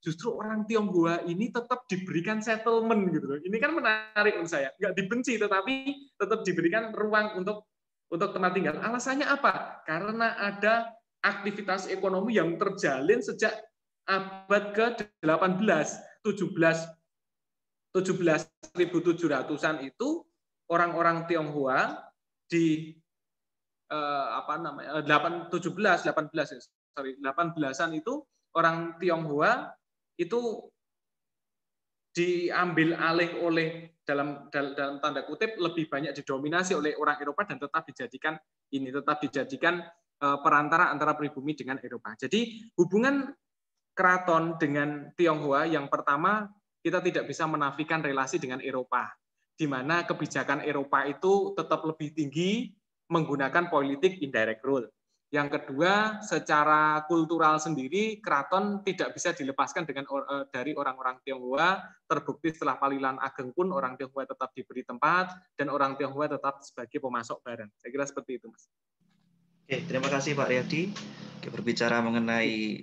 justru orang Tionghoa ini tetap diberikan settlement gitu. Ini kan menarik menurut saya, nggak dibenci, tetapi tetap diberikan ruang untuk tempat tinggal. Alasannya apa? Karena ada aktivitas ekonomi yang terjalin sejak abad ke-18, 17.700-an itu orang-orang Tionghoa di 18-an itu orang Tionghoa itu diambil alih oleh dalam tanda kutip lebih banyak didominasi oleh orang Eropa dan tetap dijadikan perantara antara pribumi dengan Eropa. Jadi hubungan keraton dengan Tionghoa yang pertama, kita tidak bisa menafikan relasi dengan Eropa, di mana kebijakan Eropa itu tetap lebih tinggi menggunakan politik indirect rule. Yang kedua, secara kultural sendiri, keraton tidak bisa dilepaskan dari orang-orang Tionghoa. Terbukti setelah Palilan Ageng pun orang Tionghoa tetap diberi tempat, dan orang Tionghoa tetap sebagai pemasok barang. Saya kira seperti itu, Mas. Oke, terima kasih Pak Riyadi. Berbicara mengenai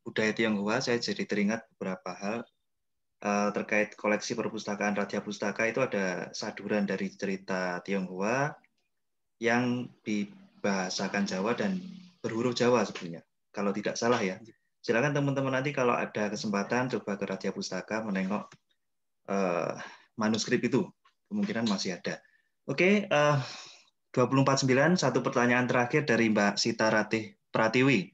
budaya Tionghoa, saya jadi teringat beberapa hal terkait koleksi perpustakaan Radya Pustaka. Itu ada saduran dari cerita Tionghoa yang dibahasakan Jawa dan berhuruf Jawa sebenarnya, kalau tidak salah ya. Silakan teman-teman nanti kalau ada kesempatan coba ke Radya Pustaka menengok manuskrip itu, kemungkinan masih ada. Oke, 24/9, satu pertanyaan terakhir dari Mbak Sita Ratih Pratiwi.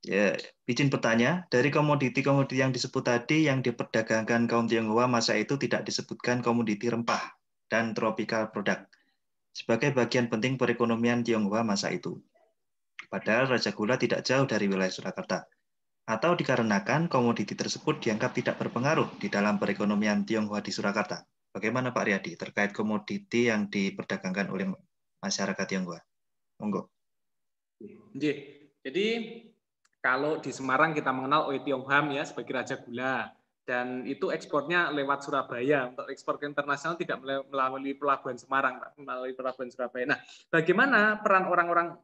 Ya, izin bertanya, dari komoditi-komoditi yang disebut tadi yang diperdagangkan kaum Tionghoa masa itu tidak disebutkan komoditi rempah dan tropical product sebagai bagian penting perekonomian Tionghoa masa itu. Padahal Raja Gula tidak jauh dari wilayah Surakarta. Atau dikarenakan komoditi tersebut dianggap tidak berpengaruh di dalam perekonomian Tionghoa di Surakarta. Bagaimana Pak Riyadi terkait komoditi yang diperdagangkan oleh masyarakat Tionghoa? Monggo. Jadi kalau di Semarang kita mengenal Oe Tiong Ham ya sebagai Raja Gula, dan itu ekspornya lewat Surabaya. Untuk ekspor ke internasional tidak melalui pelabuhan Semarang, melalui pelabuhan Surabaya. Nah, bagaimana peran orang-orang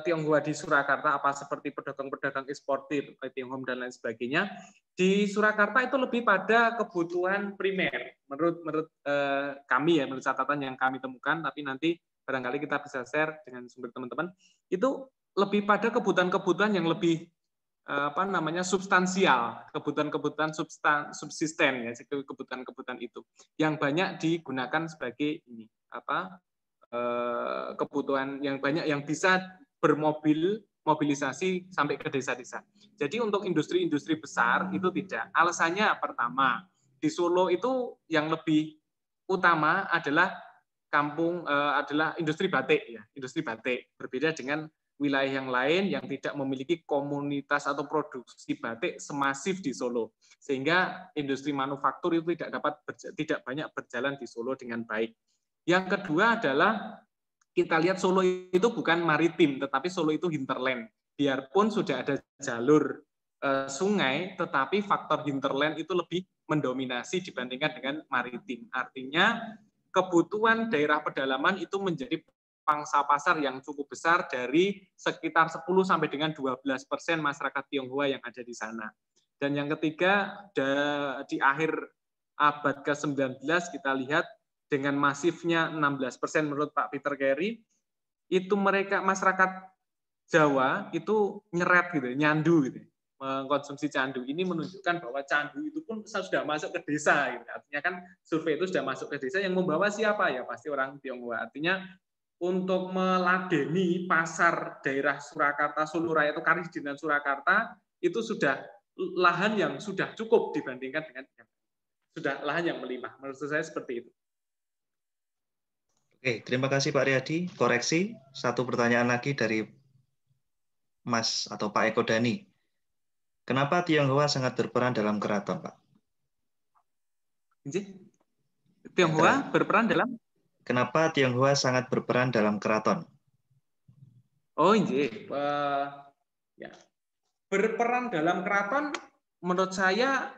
Tionghoa di Surakarta, apa seperti pedagang-pedagang eksportir, Oe Tiong Ham dan lain sebagainya? Di Surakarta itu lebih pada kebutuhan primer. Menurut kami ya, menurut catatan yang kami temukan, tapi nanti barangkali kita bisa share dengan sumber teman-teman, itu lebih pada kebutuhan-kebutuhan yang lebih substansial, kebutuhan-kebutuhan subsisten ya, kebutuhan-kebutuhan itu yang banyak digunakan sebagai kebutuhan yang banyak yang bisa bermobilisasi sampai ke desa-desa. Jadi untuk industri-industri besar itu tidak. Alasannya pertama, di Solo itu yang lebih utama adalah adalah industri batik ya, industri batik. Berbeda dengan wilayah yang lain yang tidak memiliki komunitas atau produksi batik semasif di Solo, sehingga industri manufaktur itu tidak banyak berjalan di Solo dengan baik. Yang kedua adalah kita lihat Solo itu bukan maritim, tetapi Solo itu hinterland. Biarpun sudah ada jalur sungai, tetapi faktor hinterland itu lebih mendominasi dibandingkan dengan maritim. Artinya kebutuhan daerah pedalaman itu menjadi pangsa pasar yang cukup besar dari sekitar 10 sampai dengan 12% masyarakat Tionghoa yang ada di sana. Dan yang ketiga, di akhir abad ke-19 kita lihat dengan masifnya 16% menurut Pak Peter Carey, itu mereka masyarakat Jawa itu nyeret gitu, nyandu gitu, mengkonsumsi candu. Ini menunjukkan bahwa candu itu pun sudah masuk ke desa. Gitu. Artinya kan survei itu sudah masuk ke desa, yang membawa siapa? Ya pasti orang Tionghoa. Artinya untuk meladeni pasar daerah Surakarta, Soluraya itu Karijinan Surakarta, itu sudah lahan yang sudah cukup dibandingkan dengan sudah lahan yang melimpah. Menurut saya seperti itu. Oke, terima kasih Pak Riyadi. Koreksi, satu pertanyaan lagi dari Mas atau Pak Eko Dani. Kenapa Tionghoa sangat berperan dalam keraton, Pak? Tionghoa berperan dalam? Kenapa Tionghoa sangat berperan dalam keraton? Oh, ya. Berperan dalam keraton, menurut saya,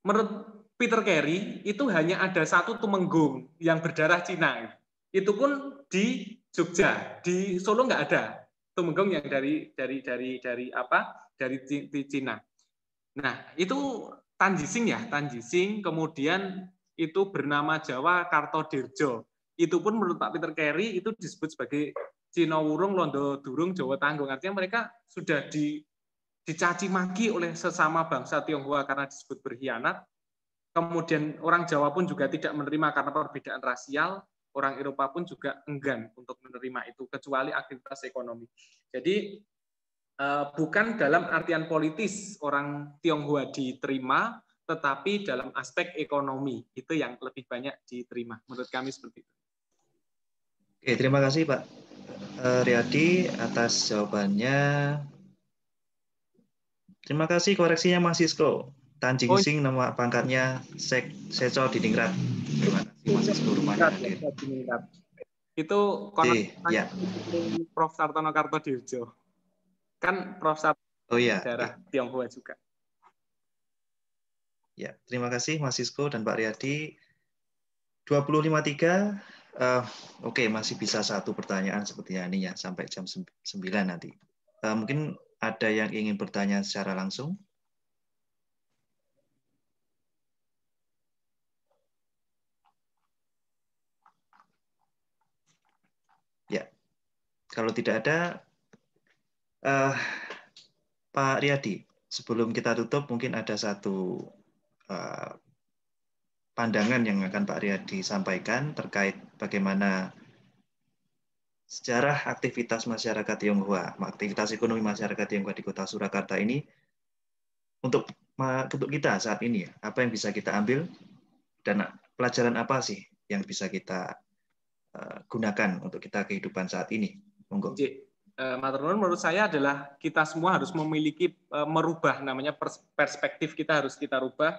menurut Peter Carey, itu hanya ada satu Tumenggung yang berdarah Cina. Itu pun di Jogja, di Solo nggak ada Tumenggung yang dari Cina. Nah, itu Tanjising ya, Tanjising, kemudian itu bernama Jawa Kartodirjo. Itu pun menurut Pak Peter Carey itu disebut sebagai Cina Wurung, Londo Durung, Jawa Tanggung. Artinya mereka sudah dicaci maki oleh sesama bangsa Tionghoa karena disebut berkhianat. Kemudian orang Jawa pun juga tidak menerima karena perbedaan rasial. Orang Eropa pun juga enggan untuk menerima itu, kecuali aktivitas ekonomi. Jadi bukan dalam artian politis orang Tionghoa diterima, tetapi dalam aspek ekonomi itu yang lebih banyak diterima. Menurut kami seperti itu. Oke, terima kasih Pak Riyadi atas jawabannya. Terima kasih koreksinya Mas Sisko. Tanjing nama pangkatnya Seco Diningrat. Terima kasih Mas Sisko rumahnya hadir. Itu ya. Prof. Sartono Kartodirjo. Kan Prof. Sartono daerah Tionghoa juga. Ya, terima kasih Mas Sisko dan Pak Riyadi. 25.3. Oke, masih bisa satu pertanyaan seperti ini ya sampai jam 9 nanti. Mungkin ada yang ingin bertanya secara langsung? Ya, kalau tidak ada, Pak Riyadi, sebelum kita tutup mungkin ada satu pandangan yang akan Pak Riyadi sampaikan terkait bagaimana sejarah aktivitas masyarakat Tionghoa, aktivitas ekonomi masyarakat Tionghoa di Kota Surakarta ini untuk kita saat ini, apa yang bisa kita ambil dan pelajaran apa sih yang bisa kita gunakan untuk kita kehidupan saat ini? Monggo. Maturnuwun, menurut saya adalah kita semua harus memiliki merubah namanya perspektif kita harus kita rubah,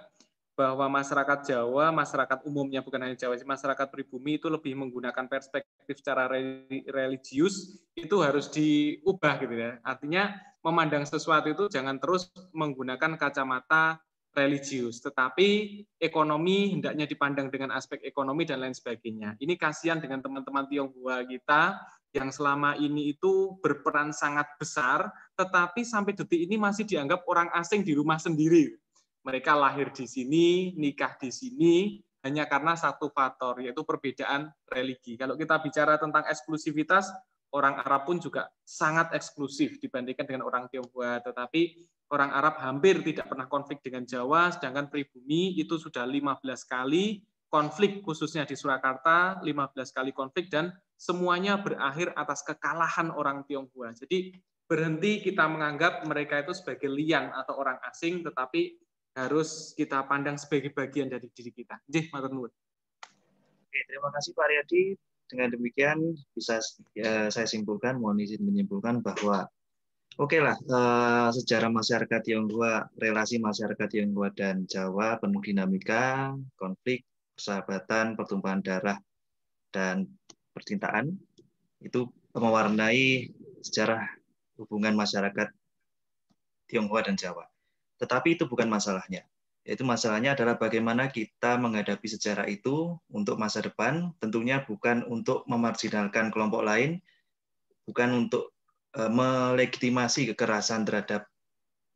bahwa masyarakat Jawa, masyarakat umumnya bukan hanya Jawa, masyarakat pribumi itu lebih menggunakan perspektif secara religius, itu harus diubah gitu ya. Artinya memandang sesuatu itu jangan terus menggunakan kacamata religius, tetapi ekonomi hendaknya dipandang dengan aspek ekonomi dan lain sebagainya. Ini kasihan dengan teman-teman Tionghoa kita yang selama ini itu berperan sangat besar, tetapi sampai detik ini masih dianggap orang asing di rumah sendiri. Mereka lahir di sini, nikah di sini, hanya karena satu faktor, yaitu perbedaan religi. Kalau kita bicara tentang eksklusivitas, orang Arab pun juga sangat eksklusif dibandingkan dengan orang Tionghoa. Tetapi orang Arab hampir tidak pernah konflik dengan Jawa, sedangkan pribumi itu sudah 15 kali konflik, khususnya di Surakarta, 15 kali konflik, dan semuanya berakhir atas kekalahan orang Tionghoa. Jadi berhenti kita menganggap mereka itu sebagai lian atau orang asing, tetapi harus kita pandang sebagai bagian dari diri kita. Matur nuwun. Oke, terima kasih Pak Riyadi. Dengan demikian bisa saya simpulkan, mohon izin menyimpulkan bahwa sejarah masyarakat Tionghoa, relasi masyarakat Tionghoa dan Jawa penuh dinamika, konflik, persahabatan, pertumpahan darah, dan percintaan. Itu mewarnai sejarah hubungan masyarakat Tionghoa dan Jawa. Tetapi itu bukan masalahnya. Yaitu masalahnya adalah bagaimana kita menghadapi sejarah itu untuk masa depan, tentunya bukan untuk memarginalkan kelompok lain, bukan untuk melegitimasi kekerasan terhadap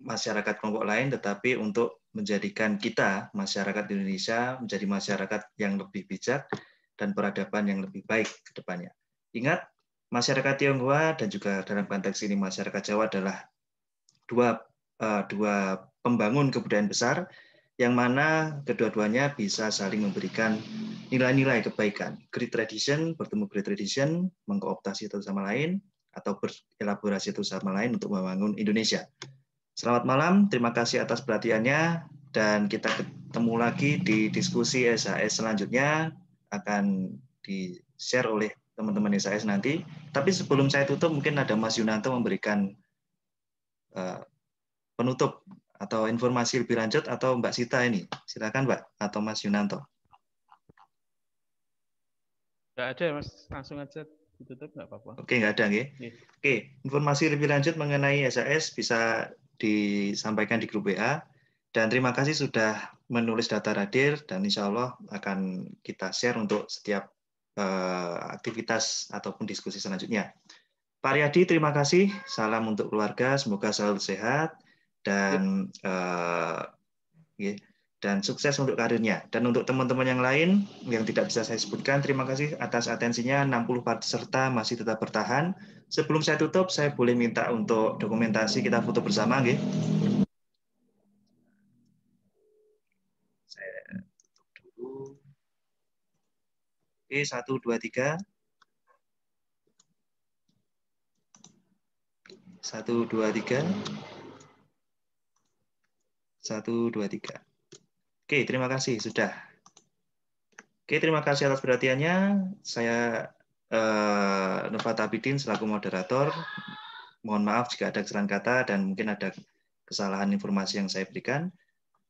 masyarakat kelompok lain, tetapi untuk menjadikan kita, masyarakat Indonesia, menjadi masyarakat yang lebih bijak dan peradaban yang lebih baik ke depannya. Ingat, masyarakat Tionghoa dan juga dalam konteks ini masyarakat Jawa adalah dua pembangun kebudayaan besar, yang mana kedua-duanya bisa saling memberikan nilai-nilai kebaikan. Great tradition bertemu great tradition, mengkooptasi satu sama lain, atau berelaborasi satu sama lain untuk membangun Indonesia. Selamat malam, terima kasih atas perhatiannya, dan kita ketemu lagi di diskusi SHS selanjutnya, akan di-share oleh teman-teman SHS nanti. Tapi sebelum saya tutup, mungkin ada Mas Yunanto memberikan penutup atau informasi lebih lanjut, atau Mbak Sita ini. Silakan Mbak, atau Mas Yunanto. Nggak ada, Mas. Langsung aja ditutup, nggak apa-apa. Oke, nggak ada, nggih. Oke, informasi lebih lanjut mengenai SHS bisa disampaikan di grup WA. Dan terima kasih sudah menulis data hadir, dan insya Allah akan kita share untuk setiap aktivitas ataupun diskusi selanjutnya. Pak Riyadi, terima kasih. Salam untuk keluarga, semoga selalu sehat, dan dan sukses untuk karirnya. Dan untuk teman-teman yang lain yang tidak bisa saya sebutkan, terima kasih atas atensinya. 60 peserta masih tetap bertahan. Sebelum saya tutup, saya boleh minta untuk dokumentasi kita foto bersama, nggih. Saya tutup dulu. Oke, 1, 2, 3. 1, 2, 3. 1, 2, 3. Oke, terima kasih sudah. Oke, terima kasih atas perhatiannya. Saya Nurfat Abidin selaku moderator. Mohon maaf jika ada kesalahan kata dan mungkin ada kesalahan informasi yang saya berikan.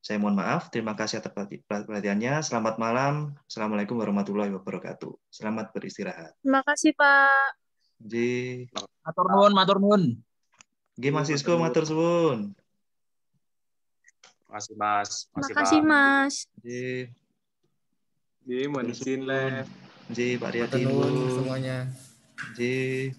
Saya mohon maaf. Terima kasih atas perhatiannya. Selamat malam. Assalamualaikum warahmatullahi wabarakatuh. Selamat beristirahat. Terima kasih, Pak. Ji. Matur nuwun, matur nuwun. Nggih, Mas Sisko, matur suwun. Makasih Mas. Terima kasih, Mas. Ji. Ji, mohon izin les. Ji, Pak Riyadi semuanya. Ji.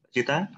Cita?